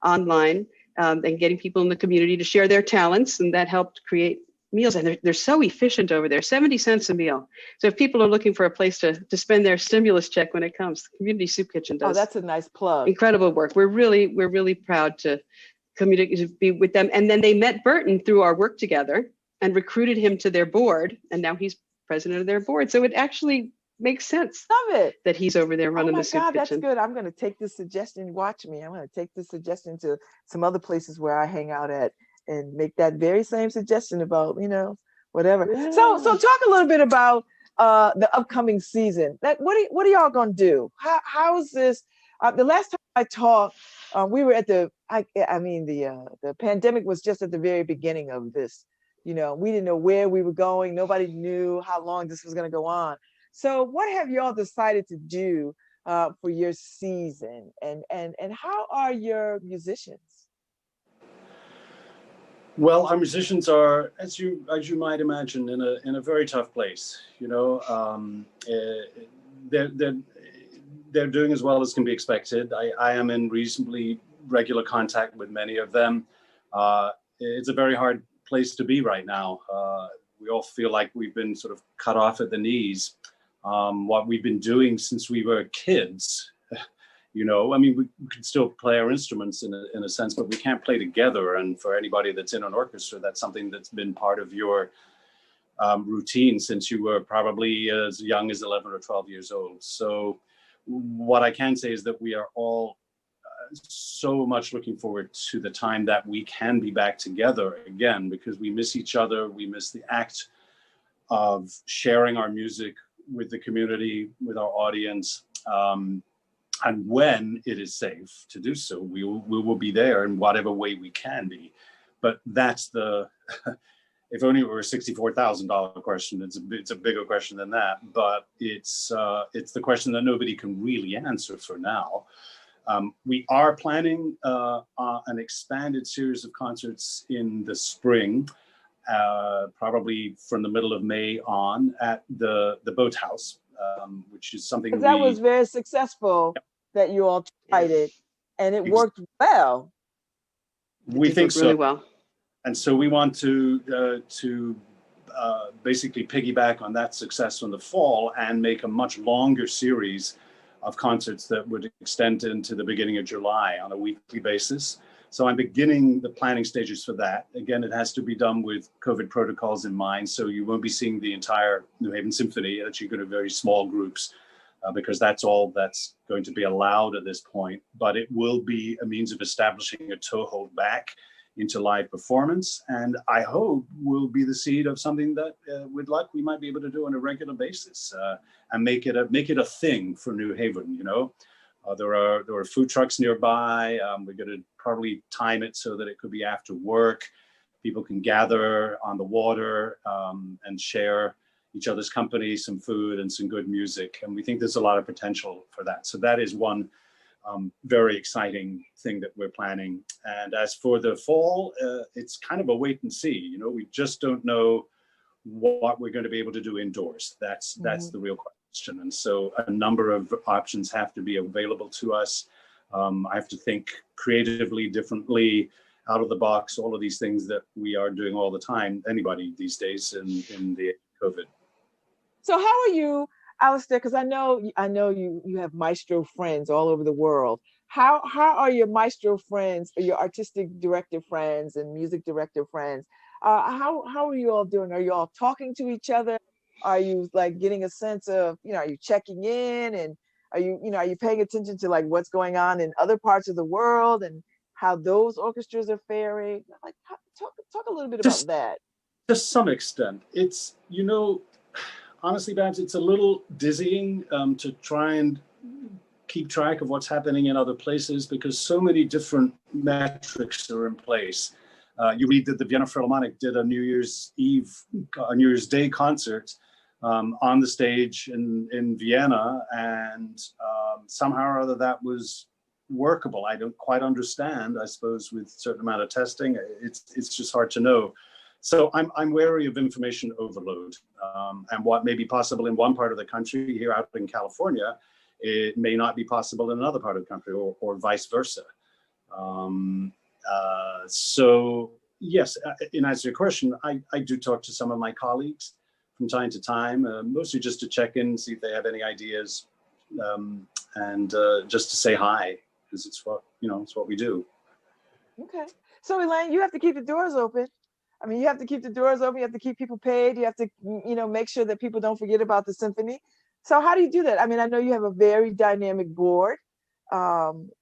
online. and getting people in the community to share their talents, and that helped create meals. And they're so efficient over there, 70 cents a meal. So if people are looking for a place to spend their stimulus check when it comes, the Community Soup Kitchen does. Oh, that's a nice plug. Incredible work. We're really proud to be with them. And then they met Burton through our work together and recruited him to their board. And now he's president of their board. So it actually makes sense. Love it. That he's over there running the soup kitchen. That's good. I'm going to take this suggestion. Watch me. I'm going to take this suggestion to some other places where I hang out at and make that very same suggestion about, whatever. Yeah. So talk a little bit about the upcoming season. What are y'all going to do? How is this? The last time I talked, we were at the pandemic was just at the very beginning of this. We didn't know where we were going. Nobody knew how long this was going to go on. So what have y'all decided to do for your season, and how are your musicians? Well, our musicians are, as you might imagine, in a very tough place. They're doing as well as can be expected. I am in reasonably regular contact with many of them. It's a very hard place to be right now. We all feel like we've been sort of cut off at the knees. What we've been doing since we were kids, we can still play our instruments in a sense, but we can't play together. And for anybody that's in an orchestra, that's something that's been part of your routine since you were probably as young as 11 or 12 years old. So what I can say is that we are all so much looking forward to the time that we can be back together again, because we miss each other. We miss the act of sharing our music with the community, with our audience. And when it is safe to do so, we will be there in whatever way we can be. But that's if only it were a $64,000 question. It's a bigger question than that, but it's the question that nobody can really answer for now. We are planning an expanded series of concerts in the spring, probably from the middle of May on at the Boathouse, which is something that was very successful. Yep. That you all tried it, and it worked well. We think so. Really well. And so we want to basically piggyback on that success in the fall and make a much longer series of concerts that would extend into the beginning of July on a weekly basis. So I'm beginning the planning stages for that. Again, it has to be done with COVID protocols in mind. So you won't be seeing the entire New Haven Symphony. You're going to very small groups because that's all that's going to be allowed at this point. But it will be a means of establishing a toehold back into live performance, and I hope will be the seed of something that, with luck, we might be able to do on a regular basis and make it a thing for New Haven. There are food trucks nearby. We're going to probably time it so that it could be after work. People can gather on the water and share each other's company, some food and some good music, and we think there's a lot of potential for that. So that is one very exciting thing that we're planning. And as for the fall, it's kind of a wait and see. We just don't know what we're going to be able to do indoors. That's the real question. And so a number of options have to be available to us. I have to think creatively, differently, out of the box, all of these things that we are doing all the time, anybody these days in the COVID. So how are you, Alistair? Because I know you have maestro friends all over the world. How are your maestro friends, or your artistic director friends and music director friends? How are you all doing? Are you all talking to each other? Are you like getting a sense of, are you checking in, and are you paying attention to like what's going on in other parts of the world and how those orchestras are faring? Like talk a little bit about that. To some extent, it's honestly, Babz, it's a little dizzying to try and keep track of what's happening in other places because so many different metrics are in place. You read that the Vienna Philharmonic did a New Year's Day concert on the stage in Vienna, and somehow or other that was workable. I don't quite understand. I suppose with a certain amount of testing, it's just hard to know. So I'm wary of information overload, and what may be possible in one part of the country here out in California, it may not be possible in another part of the country, or vice versa. So yes, in answer to your question, I do talk to some of my colleagues from time to time, mostly just to check in, see if they have any ideas, and just to say hi, because it's what, it's what we do. Okay. So Elaine, you have to keep the doors open. I mean, you have to keep the doors open. You have to keep people paid. You have to, make sure that people don't forget about the symphony. So how do you do that? I mean, I know you have a very dynamic board, probably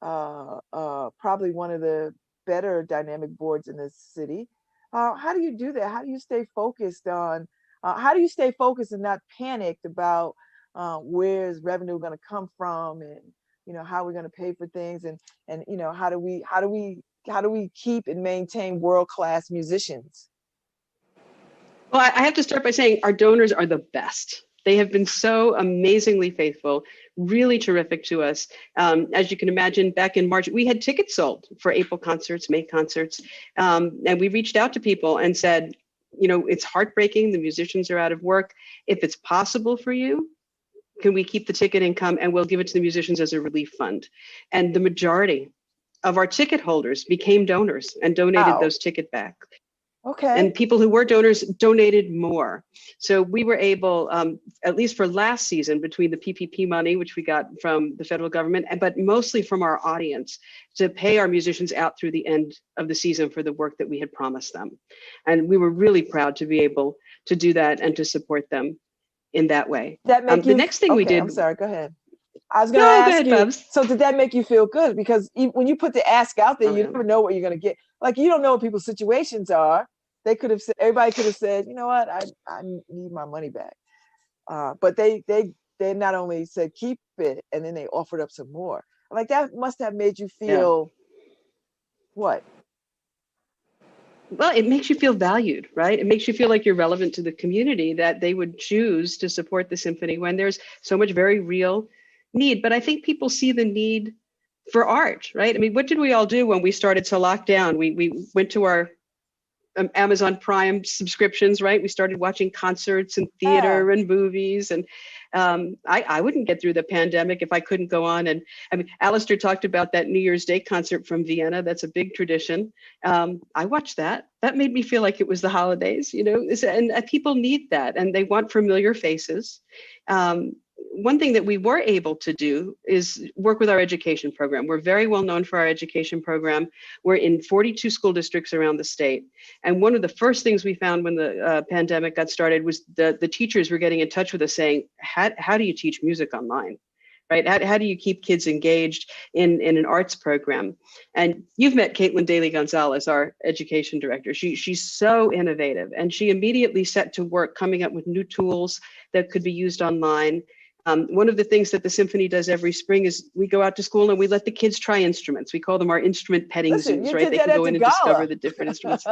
one of the better dynamic boards in this city. How do you do that? How do you stay focused on, how do you stay focused and not panicked about where's revenue going to come from, and, how we're going to pay for things, and how do we keep and maintain world-class musicians? Well, I have to start by saying our donors are the best. They have been so amazingly faithful, really terrific to us. As you can imagine, back in March, we had tickets sold for April concerts, May concerts. And we reached out to people and said, it's heartbreaking. The musicians are out of work. If it's possible for you, can we keep the ticket income, and we'll give it to the musicians as a relief fund? And the majority of our ticket holders became donors and donated those tickets back. Okay. And people who were donors donated more. So we were able, at least for last season, between the PPP money, which we got from the federal government, but mostly from our audience, to pay our musicians out through the end of the season for the work that we had promised them. And we were really proud to be able to do that and to support them in that way. That make the next thing we did. I'm sorry, go ahead. I was going to ask you, Babz. so did that make you feel good? Because when you put the ask out there, you never know what you're going to get. Like, you don't know what people's situations are. They could have said, everybody could have said, you know what, I need my money back. But they not only said keep it, and then they offered up some more. Like, that must have made you feel what? Well, it makes you feel valued, right? It makes you feel like you're relevant to the community, that they would choose to support the symphony when there's so much very real need. But I think people see the need for art, right? I mean, what did we all do when we started to lock down? We went to our Amazon Prime subscriptions, right? We started watching concerts and theater and movies. And I wouldn't get through the pandemic if I couldn't go on. And I mean, Alistair talked about that New Year's Day concert from Vienna. That's a big tradition. I watched that. That made me feel like it was the holidays, and people need that, and they want familiar faces. One thing that we were able to do is work with our education program. We're very well known for our education program. We're in 42 school districts around the state. And one of the first things we found when the pandemic got started was the teachers were getting in touch with us saying, how do you teach music online? Right? How do you keep kids engaged in an arts program? And you've met Caitlin Daly Gonzalez, our education director. She's so innovative, and she immediately set to work coming up with new tools that could be used online. One of the things that the symphony does every spring is we go out to school and we let the kids try instruments. We call them our instrument petting zoos, right? They can go in and discover the different instruments.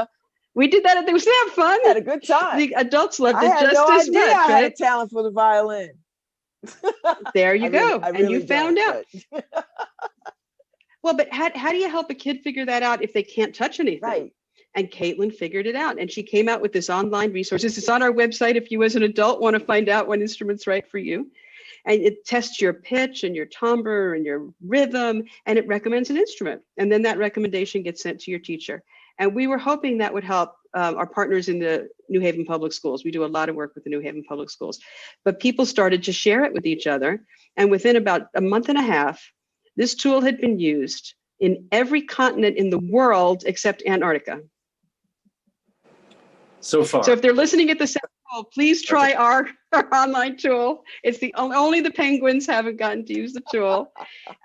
We did that. Wasn't that fun? I had a good time. The adults loved it just as much, I had a right? talent for the violin. There you go. I really and you found out. But... Well, but how do you help a kid figure that out if they can't touch anything? Right. And Caitlin figured it out, and she came out with this online resource. It's on our website if you as an adult want to find out what instrument's right for you. And it tests your pitch and your timbre and your rhythm, and it recommends an instrument. And then that recommendation gets sent to your teacher. And we were hoping that would help our partners in the New Haven Public Schools. We do a lot of work with the New Haven Public Schools. But people started to share it with each other. And within about a month and a half, this tool had been used in every continent in the world except Antarctica. So far. So if they're listening at the same time, please try our online tool. It's only the penguins haven't gotten to use the tool.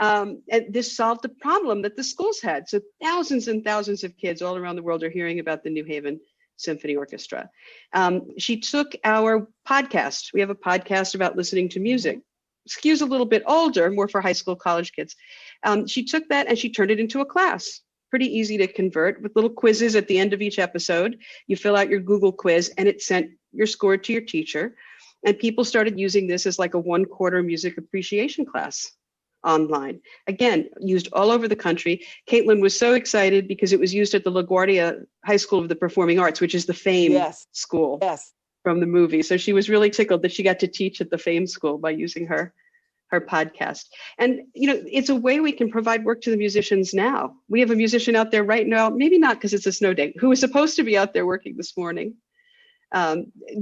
And this solved the problem that the schools had. So thousands and thousands of kids all around the world are hearing about the New Haven Symphony Orchestra. She took our podcast. We have a podcast about listening to music. Skews a little bit older, more for high school, college kids. She took that and she turned it into a class. Pretty easy to convert with little quizzes at the end of each episode. You fill out your Google quiz and it sent your score to your teacher. And people started using this as like a 1/4 music appreciation class online. Again, used all over the country. Caitlin was so excited because it was used at the LaGuardia High School of the Performing Arts, which is the Fame school from the movie. So she was really tickled that she got to teach at the Fame school by using her her podcast. And, it's a way we can provide work to the musicians now. We have a musician out there right now, maybe not because it's a snow day, who was supposed to be out there working this morning,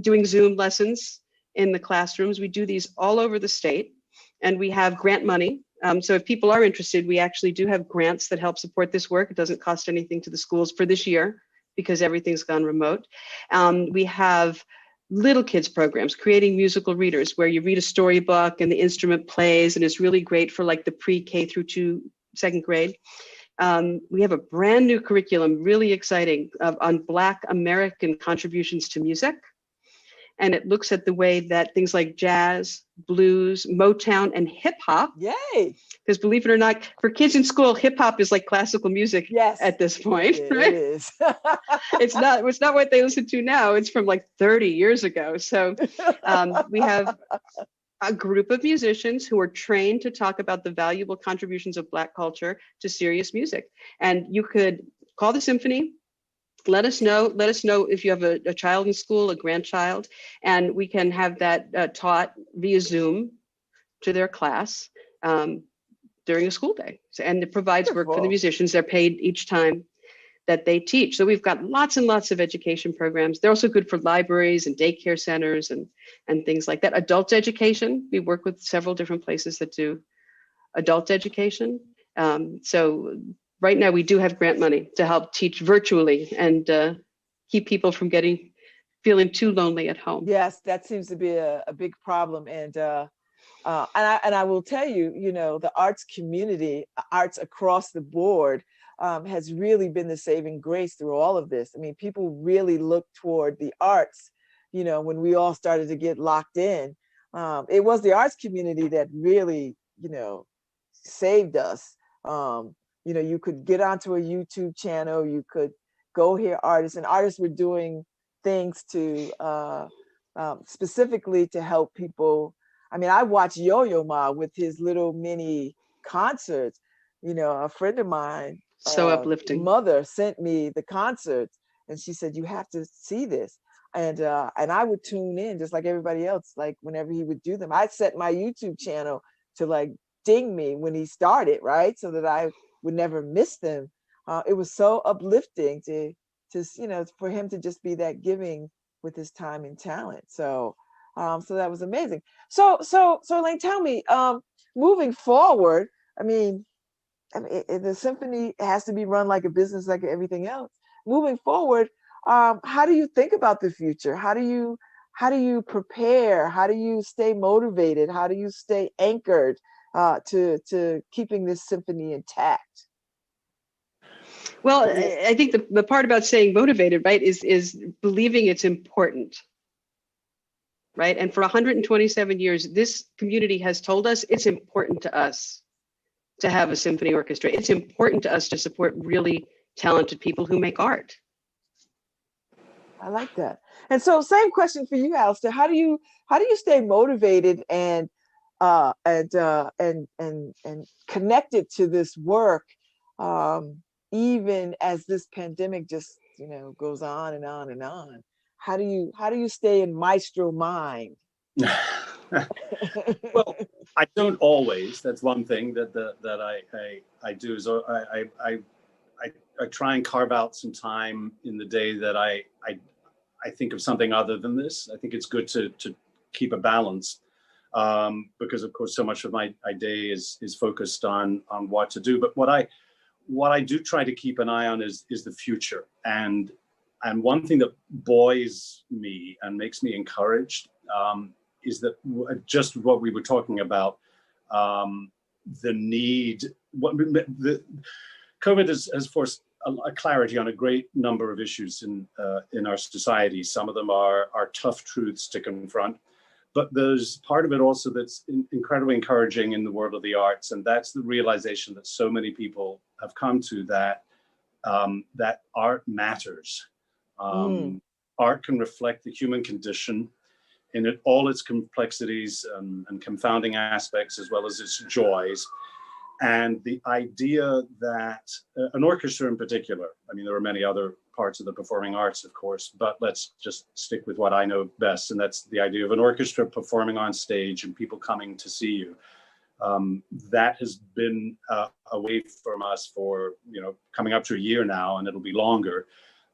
doing Zoom lessons in the classrooms. We do these all over the state, and we have grant money. So if people are interested, we actually do have grants that help support this work. It doesn't cost anything to the schools for this year because everything's gone remote. We have little kids programs, creating musical readers, where you read a storybook and the instrument plays, and it's really great for like the pre-K through second grade. We have a brand new curriculum, really exciting, on Black American contributions to music. And it looks at the way that things like jazz, blues, Motown, and hip hop. Yay! Because believe it or not, for kids in school, hip hop is like classical music at this point. Right? It is. It's not what they listen to now. It's from like 30 years ago. So we have a group of musicians who are trained to talk about the valuable contributions of Black culture to serious music. And you could call the symphony. Let us know if you have a child in school, a grandchild, and we can have that taught via Zoom to their class during a school day. And it provides work for the musicians. They're paid each time that they teach. So we've got lots and lots of education programs. They're also good for libraries and daycare centers and things like that. Adult education, we work with several different places that do adult education. So right now we do have grant money to help teach virtually and keep people from feeling too lonely at home. Yes, that seems to be a big problem. And I will tell you, the arts community, arts across the board, has really been the saving grace through all of this. I mean, people really look toward the arts, when we all started to get locked in. It was the arts community that really, saved us. You could get onto a YouTube channel, you could go hear artists, and artists were doing things to specifically to help people. I mean, I watched Yo-Yo Ma with his little mini concerts. A friend of mine, so uplifting, mother sent me the concerts, and she said, you have to see this. And I would tune in just like everybody else. Like whenever he would do them, I'd set my YouTube channel to like ding me when he started, right, so that I would never miss them. It was so uplifting to for him to just be that giving with his time and talent. So that was amazing. So Elaine, tell me, moving forward, I mean, the symphony has to be run like a business, like everything else. Moving forward, how do you think about the future? How do you prepare? How do you stay motivated? How do you stay anchored to keeping this symphony intact? Well, I think the part about staying motivated, right, is believing it's important, right? And for 127 years, this community has told us it's important to us to have a symphony orchestra. It's important to us to support really talented people who make art. I like that. And so, same question for you, Alistair. How do you stay motivated and connected to this work, even as this pandemic just goes on and on and on? How do you stay in maestro mind? Well, I don't always. That's one thing that I do is I try and carve out some time in the day that I think of something other than this. I think it's good to keep a balance because of course so much of my day is focused on what to do. But what I do try to keep an eye on is the future. And one thing that buoys me and makes me encouraged is that just what we were talking about, the need. COVID has forced a clarity on a great number of issues in our society. Some of them are tough truths to confront, but there's part of it also that's incredibly encouraging in the world of the arts, and that's the realization that so many people have come to that art matters. Art can reflect the human condition in all its complexities and confounding aspects, as well as its joys. And the idea that an orchestra in particular, I mean, there are many other parts of the performing arts, of course, but let's just stick with what I know best. And that's the idea of an orchestra performing on stage and people coming to see you. That has been away from us for, coming up to a year now, and it'll be longer.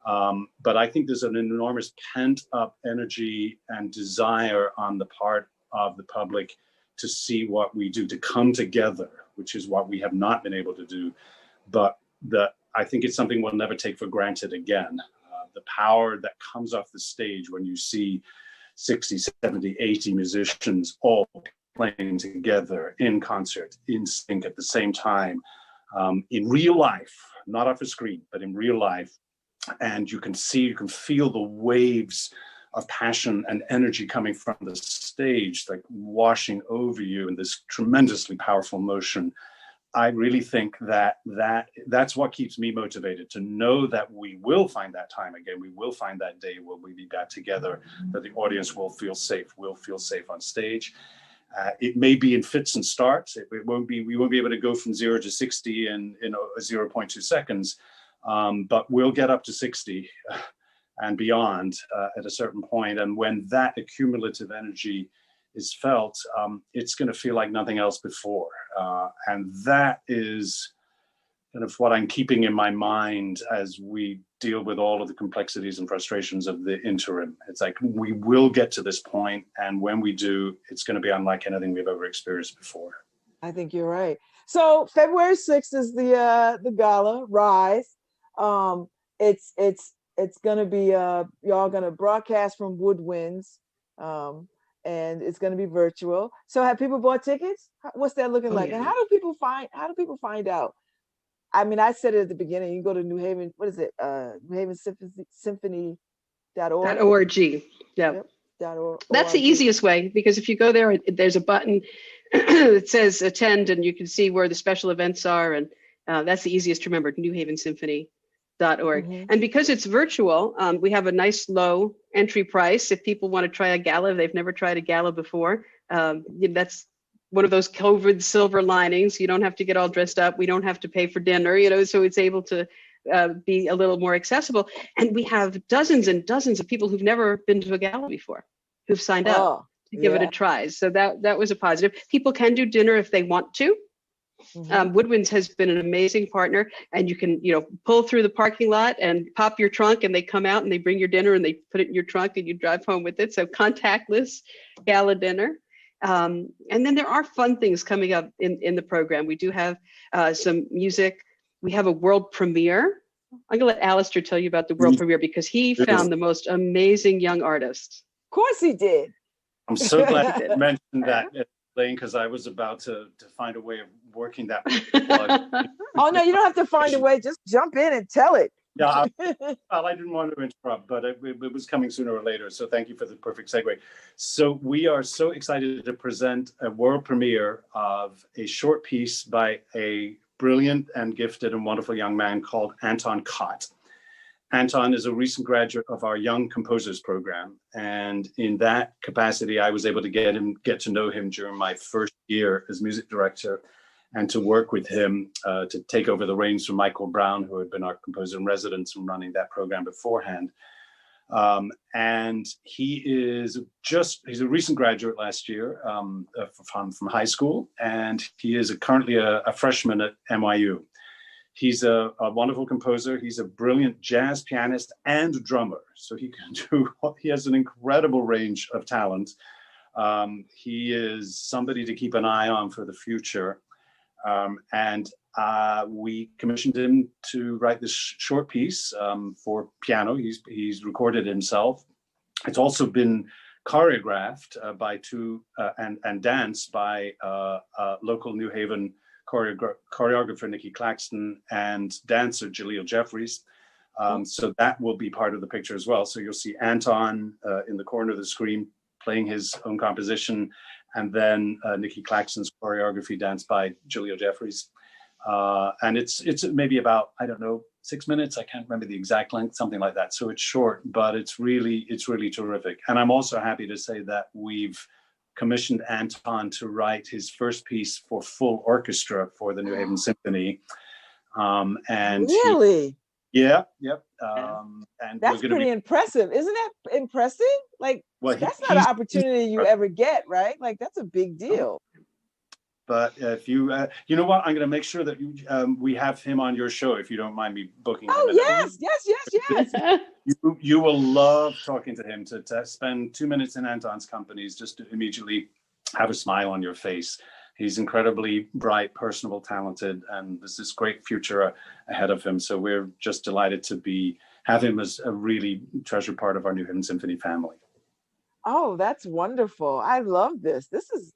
But I think there's an enormous pent-up energy and desire on the part of the public to see what we do, to come together, which is what we have not been able to do. But I think it's something we'll never take for granted again. The power that comes off the stage when you see 60, 70, 80 musicians all playing together in concert, in sync at the same time, in real life, not off a screen, but in real life. And you can feel the waves of passion and energy coming from the stage, like washing over you in this tremendously powerful motion. I really think that's what keeps me motivated, to know that we will find that time again. We will find that day where we be back together, that the audience will feel safe on stage. It may be in fits and starts. We won't be able to go from 0 to 60 in 0.2 seconds, but we'll get up to 60 and beyond at a certain point. And when that accumulative energy is felt, it's going to feel like nothing else before. And that is kind of what I'm keeping in my mind as we deal with all of the complexities and frustrations of the interim. It's like, we will get to this point, and when we do, it's going to be unlike anything we've ever experienced before. I think you're right. So February 6th is the gala, Rise. It's going to be, y'all going to broadcast from Woodwinds. And it's going to be virtual. So have people bought tickets? What's that looking like? Yeah. And how do people find out? I mean, I said it at the beginning. You go to New Haven, what is it? New Haven Symphony.org. .org. Yeah. Yep. .org. That's the easiest way, because if you go there, there's a button that says attend, and you can see where the special events are. And that's the easiest to remember, New Haven Symphony.org. Mm-hmm. And because it's virtual, we have a nice low entry price. If people want to try a gala, if they've never tried a gala before, that's one of those COVID silver linings. You don't have to get all dressed up. We don't have to pay for dinner, so it's able to be a little more accessible. And we have dozens and dozens of people who've never been to a gala before who've signed up to give it a try. So that was a positive. People can do dinner if they want to. Mm-hmm. Woodwinds has been an amazing partner, and you can, pull through the parking lot and pop your trunk, and they come out and they bring your dinner and they put it in your trunk and you drive home with it. So contactless gala dinner. And then there are fun things coming up in the program. We do have some music. We have a world premiere. I'm gonna let Alistair tell you about the world premiere, because he found the most amazing young artists. Of course he did. I'm so glad you mentioned that, Lane, because I was about to find a way of working that. Oh no, you don't have to find a way. Just jump in and tell it. Yeah, I didn't want to interrupt, but it was coming sooner or later. So thank you for the perfect segue. So we are so excited to present a world premiere of a short piece by a brilliant and gifted and wonderful young man called Anton Kott. Anton is a recent graduate of our Young Composers program. And in that capacity, I was able to get to know him during my first year as music director, and to work with him to take over the reins from Michael Brown, who had been our composer in residence and running that program beforehand. And he's a recent graduate last year from high school, and he is currently a freshman at NYU. He's a wonderful composer. He's a brilliant jazz pianist and drummer. So he has an incredible range of talent. He is somebody to keep an eye on for the future. And we commissioned him to write this short piece for piano. He's recorded himself. It's also been choreographed by and danced by local New Haven choreographer Nikki Claxton and dancer Jaleel Jeffries. So that will be part of the picture as well. So you'll see Anton in the corner of the screen playing his own composition, and then Nikki Claxton's choreography danced by Jaleel Jeffries. And it's maybe about, 6 minutes. I can't remember the exact length, something like that. So it's short, but it's really terrific. And I'm also happy to say that we've commissioned Anton to write his first piece for full orchestra for the New Haven Symphony. And really? Yep. And that's pretty impressive. Isn't that impressive? Like, that's not an opportunity you ever get, right? Like, that's a big deal. But if you, you know what, I'm going to make sure that we have him on your show if you don't mind me booking him. Oh, yes. You will love talking to him. To spend 2 minutes in Anton's company is just to immediately have a smile on your face. He's incredibly bright, personable, talented, and there's this great future ahead of him. So we're just delighted to have him as a really treasured part of our New Haven Symphony family. Oh, that's wonderful. I love this. This is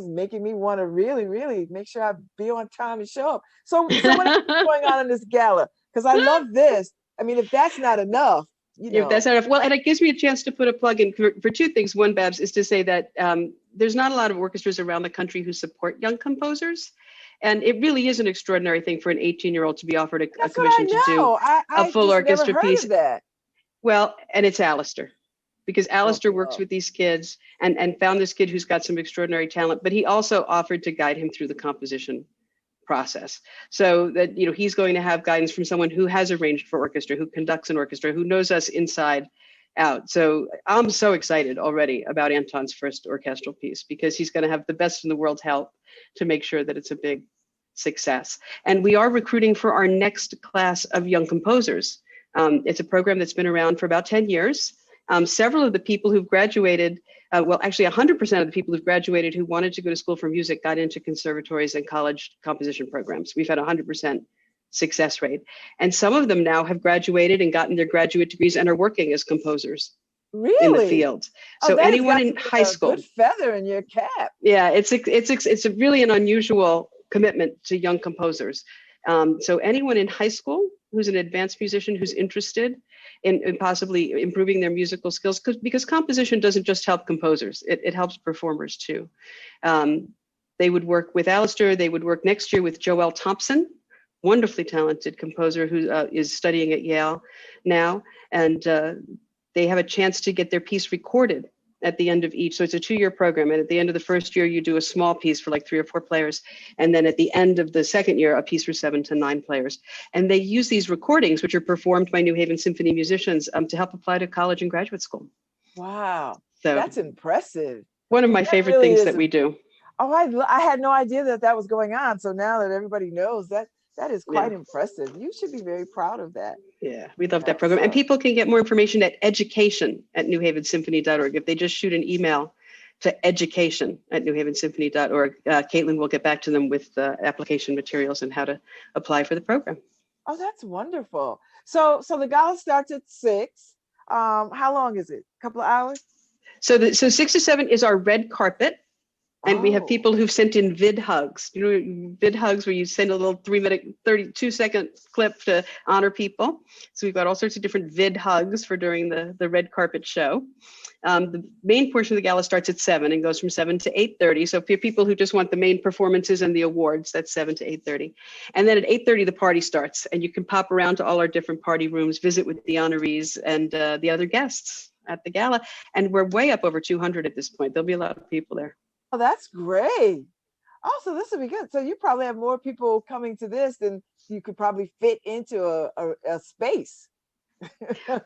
making me want to really, really make sure I be on time and show up. So what is going on in this gala? Because I love this. I mean, if that's not enough, If that's not enough, well, and it gives me a chance to put a plug in for two things. One, Babz, is to say that there's not a lot of orchestras around the country who support young composers. And it really is an extraordinary thing for an 18-year-old to be offered a commission to do a full orchestra piece. Well, and it's Alistair. Because Alistair works with these kids and found this kid who's got some extraordinary talent, but he also offered to guide him through the composition process. So that, he's going to have guidance from someone who has arranged for orchestra, who conducts an orchestra, who knows us inside out. So I'm so excited already about Anton's first orchestral piece, because he's going to have the best in the world help to make sure that it's a big success. And we are recruiting for our next class of young composers. It's a program that's been around for about 10 years. Several of the people who've graduated, well, actually 100% of the people who've graduated who wanted to go to school for music got into conservatories and college composition programs. We've had 100% success rate. And some of them now have graduated and gotten their graduate degrees and are working as composers in the field. So anyone in high school, good feather in your cap. Yeah, it's a really an unusual commitment to young composers. So anyone in high school who's an advanced musician who's interested in possibly improving their musical skills, because composition doesn't just help composers, it helps performers too. They would work with Alistair. They would work next year with Joel Thompson, wonderfully talented composer who is studying at Yale now. And they have a chance to get their piece recorded at the end of each. So it's a 2-year program. And at the end of the first year, you do a small piece for like 3 or 4 players. And then at the end of the second year, a piece for 7 to 9 players. And they use these recordings, which are performed by New Haven Symphony musicians, to help apply to college and graduate school. Wow, so that's impressive. One of my favorite really things that we do. Oh, I had no idea that was going on. So now that everybody knows that, that is quite impressive. You should be very proud of that. Yeah, we love that program. And people can get more information at education@newhavensymphony.org. If they just shoot an email to education@newhavensymphony.org, Caitlin will get back to them with application materials and how to apply for the program. Oh, that's wonderful. So the gala starts at 6. How long is it? A couple of hours? So 6 to 7 is our red carpet. And we have people who've sent in vid hugs, vid hugs where you send a little 3-minute, 32-second clip to honor people. So we've got all sorts of different vid hugs for during the red carpet show. The main portion of the gala starts at 7 and goes from 7 to 8:30. So for people who just want the main performances and the awards, that's 7 to 8:30. And then at 8:30, the party starts, and you can pop around to all our different party rooms, visit with the honorees and the other guests at the gala. And we're way up over 200 at this point. There'll be a lot of people there. Oh, that's great. Oh, so this will be good. So you probably have more people coming to this than you could probably fit into a space.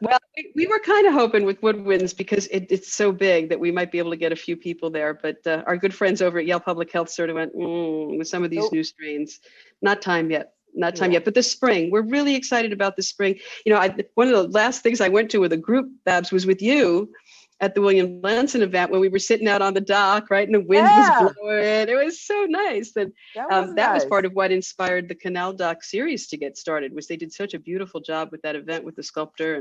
Well, we were kind of hoping with Woodwinds, because it's so big that we might be able to get a few people there. But our good friends over at Yale Public Health sort of went, with some of these new strains, not time yet. Not time yet, but this spring, we're really excited about this spring. One of the last things I went to with a group, Babz, was with you at the William Lanson event when we were sitting out on the dock, right? And the wind was blowing. It was so nice. And that was part of what inspired the Canal Dock series to get started, was they did such a beautiful job with that event with the sculptor.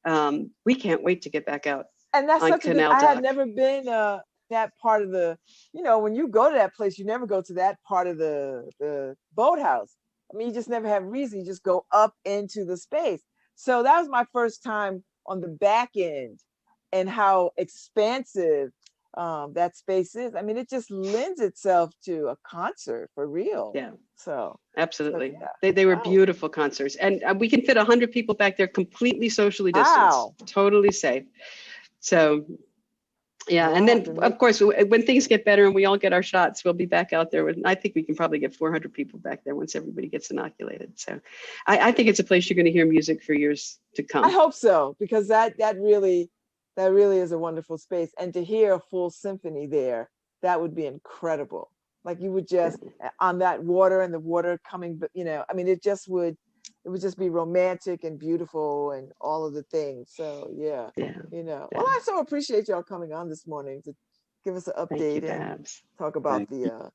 And we can't wait to get back out. And that's such a good, I had never been that part of the, when you go to that place, you never go to that part of the boathouse. I mean, you just never have reason. You just go up into the space. So that was my first time on the back end, and how expansive that space is. I mean, it just lends itself to a concert for real. Yeah. So absolutely. So, yeah. They were beautiful concerts. And we can fit 100 people back there completely socially distanced, totally safe. So, yeah. And then, of course, when things get better and we all get our shots, we'll be back out there. I think we can probably get 400 people back there once everybody gets inoculated. So I think it's a place you're going to hear music for years to come. I hope so, because that really is a wonderful space. And to hear a full symphony there, that would be incredible. Like you would just on that water and the water coming, but I mean, it would just be romantic and beautiful and all of the things. So yeah. Well, I so appreciate y'all coming on this morning to give us an update and Babz. talk about the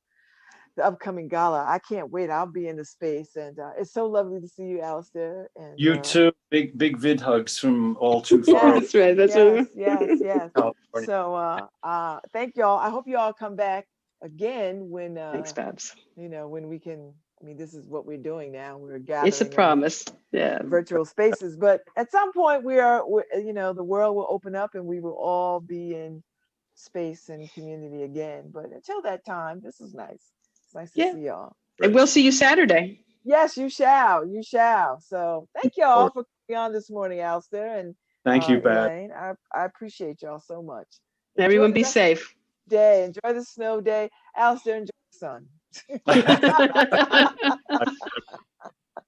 upcoming gala. I can't wait. I'll be in the space, and it's so lovely to see you, Alistair. And You too. Big vid hugs from all too far. That's right. That's yes. California. So thank y'all. I hope y'all come back again when Thanks, Babz. when we can. I mean, this is what we're doing now. We're gathering. It's a promise. Yeah. Virtual spaces, but at some point we're the world will open up and we will all be in space and community again. But until that time, this is nice. It's nice to see y'all. And we'll see you Saturday. Yes, you shall. You shall. So thank y'all for coming on this morning, Alistair. And thank you, Babz. Elaine. I appreciate y'all so much. Everyone be safe. Day. Enjoy the snow day. Alistair, enjoy the sun.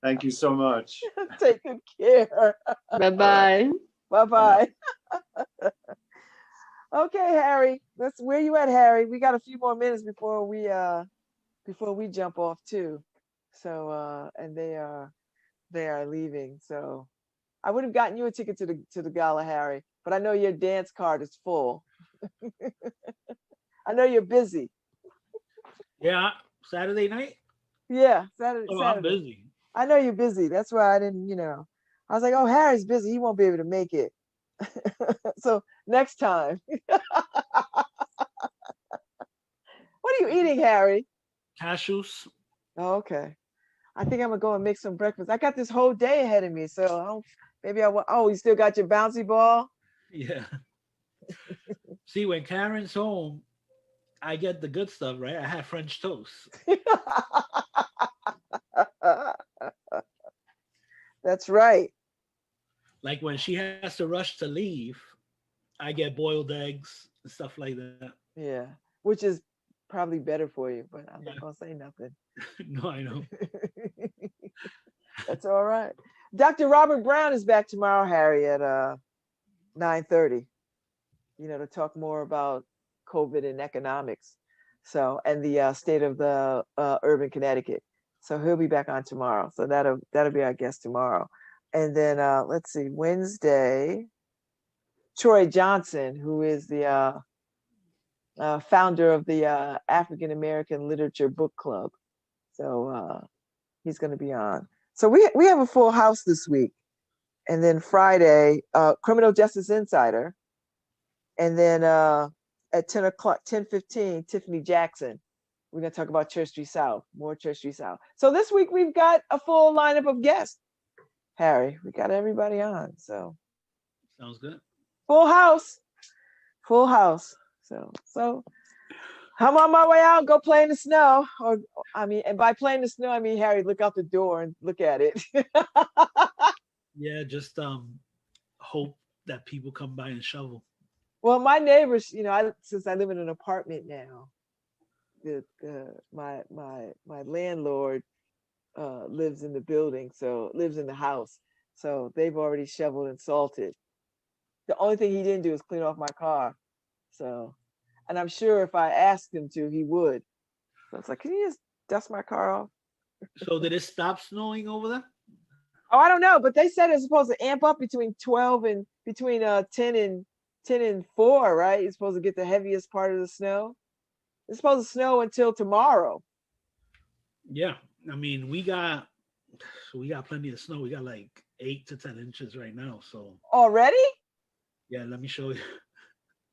Thank you so much. Take good care. Bye-bye. Bye-bye. Okay, Harry. Where you at, Harry? We got a few more minutes before we jump off too. So and they are leaving. So I would have gotten you a ticket to the gala, Harry, but I know your dance card is full. I know you're busy. Yeah, Saturday night? Yeah, Saturday. I'm busy. I know you're busy. That's why I didn't, I was like, oh, Harry's busy. He won't be able to make it. So next time. What are you eating, Harry? Cashews. Oh, okay. I think I'm gonna go and make some breakfast. I got this whole day ahead of me, so you still got your bouncy ball? Yeah. See, when Karen's home, I get the good stuff, right? I have French toast. That's right. Like when she has to rush to leave, I get boiled eggs and stuff like that. Yeah, which is probably better for you, but I'm not gonna say nothing. No, I know. That's all right. Dr. Robert Brown is back tomorrow, Harry, at 9:30. To talk more about COVID and economics. So, and the state of the urban Connecticut. So he'll be back on tomorrow. So that'll be our guest tomorrow. And then let's see, Wednesday, Troy Johnson, who is the founder of the African American Literature Book Club. So he's going to be on. So we have a full house this week. And then Friday, Criminal Justice Insider. And then at 10 o'clock, 10:15, Tiffany Jackson. We're going to talk about Church Street South, more Church Street South. So this week we've got a full lineup of guests. Harry, we got everybody on. So sounds good. Full house. So I'm on my way out, go play in the snow. And by playing the snow, I mean, Harry, look out the door and look at it. Yeah, just hope that people come by and shovel. Well, my neighbors, since I live in an apartment now, my landlord lives in the building, so lives in the house. So they've already shoveled and salted. The only thing he didn't do is clean off my car. So, and I'm sure if I asked him to, he would. So it's like, can you just dust my car off? So did it stop snowing over there? Oh, I don't know, but they said it's supposed to amp up between 10 and 4, right? You're supposed to get the heaviest part of the snow. It's supposed to snow until tomorrow. Yeah, I mean, we got plenty of snow. We got like 8 to 10 inches right now. So already? Yeah, let me show you.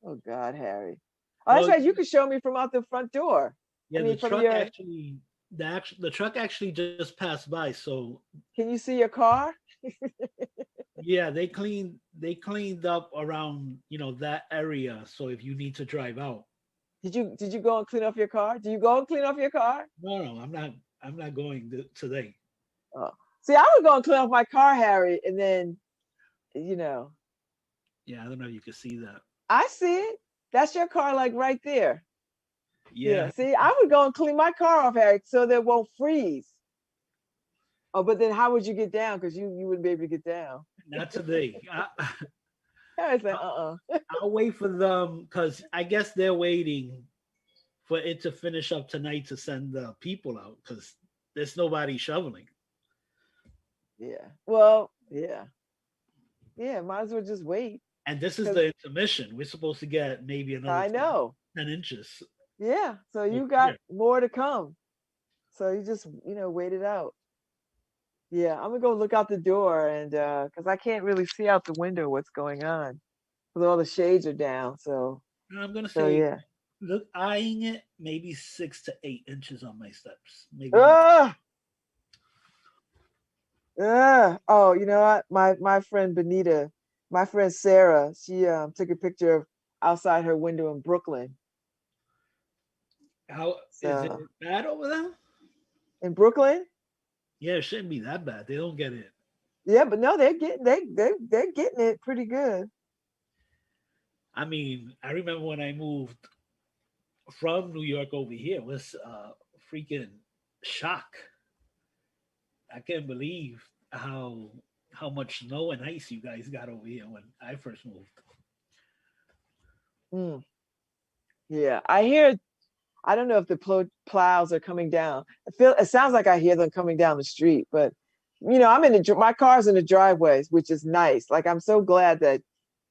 Oh God, Harry. Oh, that's right. You could show me from out the front door. Yeah, the truck actually just passed by. So can you see your car? Yeah, they cleaned up around that area. So if you need to drive out. Did you go and clean off your car? Do you go and clean off your car? No, I'm not going today. Oh. See, I would go and clean off my car, Harry, and then Yeah, I don't know if you can see that. I see it. That's your car, like right there. Yeah. See, I would go and clean my car off, Harry, so that it won't freeze. Oh, but then how would you get down? Because you wouldn't be able to get down. Not today. Harry's like, I'll wait for them because I guess they're waiting for it to finish up tonight to send the people out because there's nobody shoveling. Yeah. Well, yeah. Yeah, might as well just wait. And this is the intermission. We're supposed to get maybe another I know. 10 inches. Yeah. So you got more to come. So you just, wait it out. Yeah, I'm gonna go look out the door and because I can't really see out the window what's going on. Because all the shades are down. So I'm gonna say yeah. Look, eyeing it maybe 6 to 8 inches on my steps. Maybe. Oh, you know what? My friend Benita, my friend Sarah, she took a picture of outside her window in Brooklyn. How is it bad over there? In Brooklyn? Yeah, it shouldn't be that bad. They don't get it. Yeah, but no, they're getting it pretty good. I mean, I remember when I moved from New York over here, it was a freaking shock. I can't believe how much snow and ice you guys got over here when I first moved. Yeah, I hear. I don't know if the plows are coming down. It sounds like I hear them coming down the street, but I'm my car's in the driveway, which is nice. Like I'm so glad that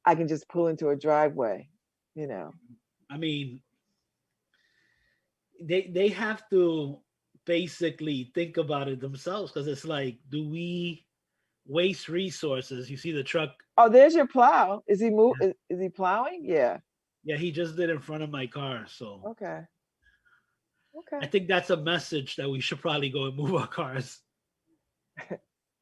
I can just pull into a driveway. I mean, they have to basically think about it themselves because it's like, do we waste resources? You see the truck. Oh, there's your plow. Is he moving? Is he plowing? Yeah. Yeah, he just did in front of my car. So okay. I think that's a message that we should probably go and move our cars.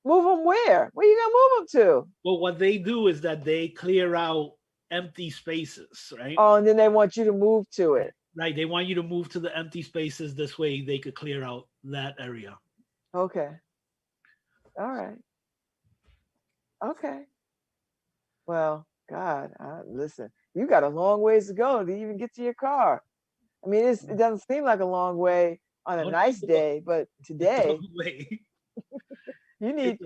Move them where? Where you gonna move them to? Well, what they do is that they clear out empty spaces, right? Oh, and then they want you to move to it. Right. They want you to move to the empty spaces. This way they could clear out that area. Okay. All right. Okay. Well, God, listen, you got a long ways to go to even get to your car. I mean, it doesn't seem like a long way on a nice day, but today you need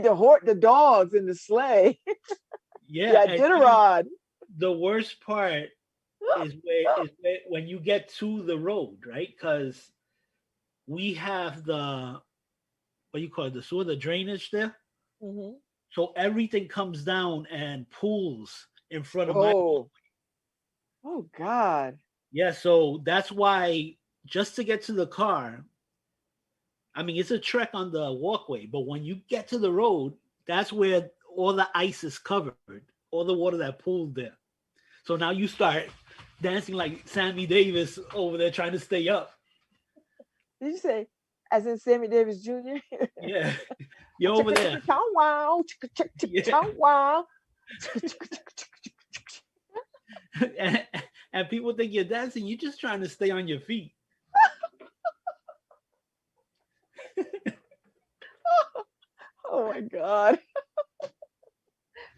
to hort the dogs in the sleigh. Yeah, Iditarod. The worst part is when you get to the road, right? Because we have the the drainage there. Mm-hmm. So everything comes down and pools in front of my. Oh God. Yeah, so that's why just to get to the car, I mean, it's a trek on the walkway, but when you get to the road, that's where all the ice is covered, all the water that pooled there. So now you start dancing like Sammy Davis over there trying to stay up. Did you say as in Sammy Davis Jr.? Yeah, you're over there. And people think you're dancing. You're just trying to stay on your feet. Oh my God.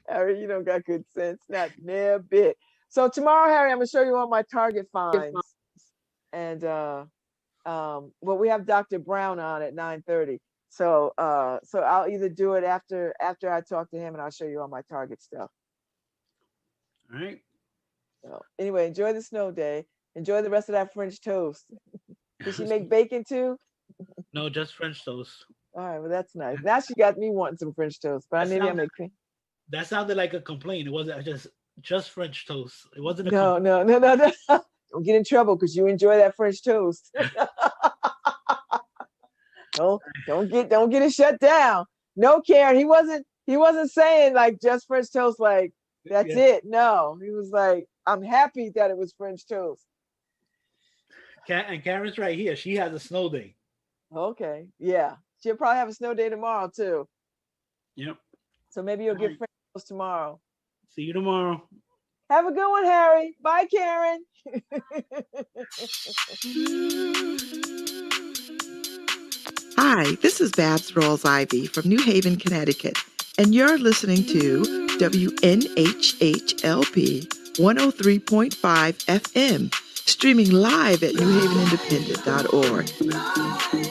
Harry, you don't got good sense. Not near bit. So tomorrow, Harry, I'm gonna show you all my Target finds. And we have Dr. Brown on at 9:30. So I'll either do it after I talk to him, and I'll show you all my Target stuff. All right. So anyway, enjoy the snow day. Enjoy the rest of that French toast. Did she make bacon too? No, just French toast. All right, well that's nice. Now she got me wanting some French toast, but maybe I'll make cream. That sounded like a complaint. It wasn't just French toast. It wasn't a No. Don't get in trouble because you enjoy that French toast. Don't get it shut down. No, Karen, he wasn't saying like just French toast, like that's it. No, he was like, I'm happy that it was French toast. And Karen's right here. She has a snow day. Okay, yeah. She'll probably have a snow day tomorrow too. Yep. So maybe you'll get French toast tomorrow. See you tomorrow. Have a good one, Harry. Bye, Karen. Hi, this is Babz Rawls-Ivy from New Haven, Connecticut, and you're listening to WNHHLP 103.5 FM, streaming live at newhavenindependent.org.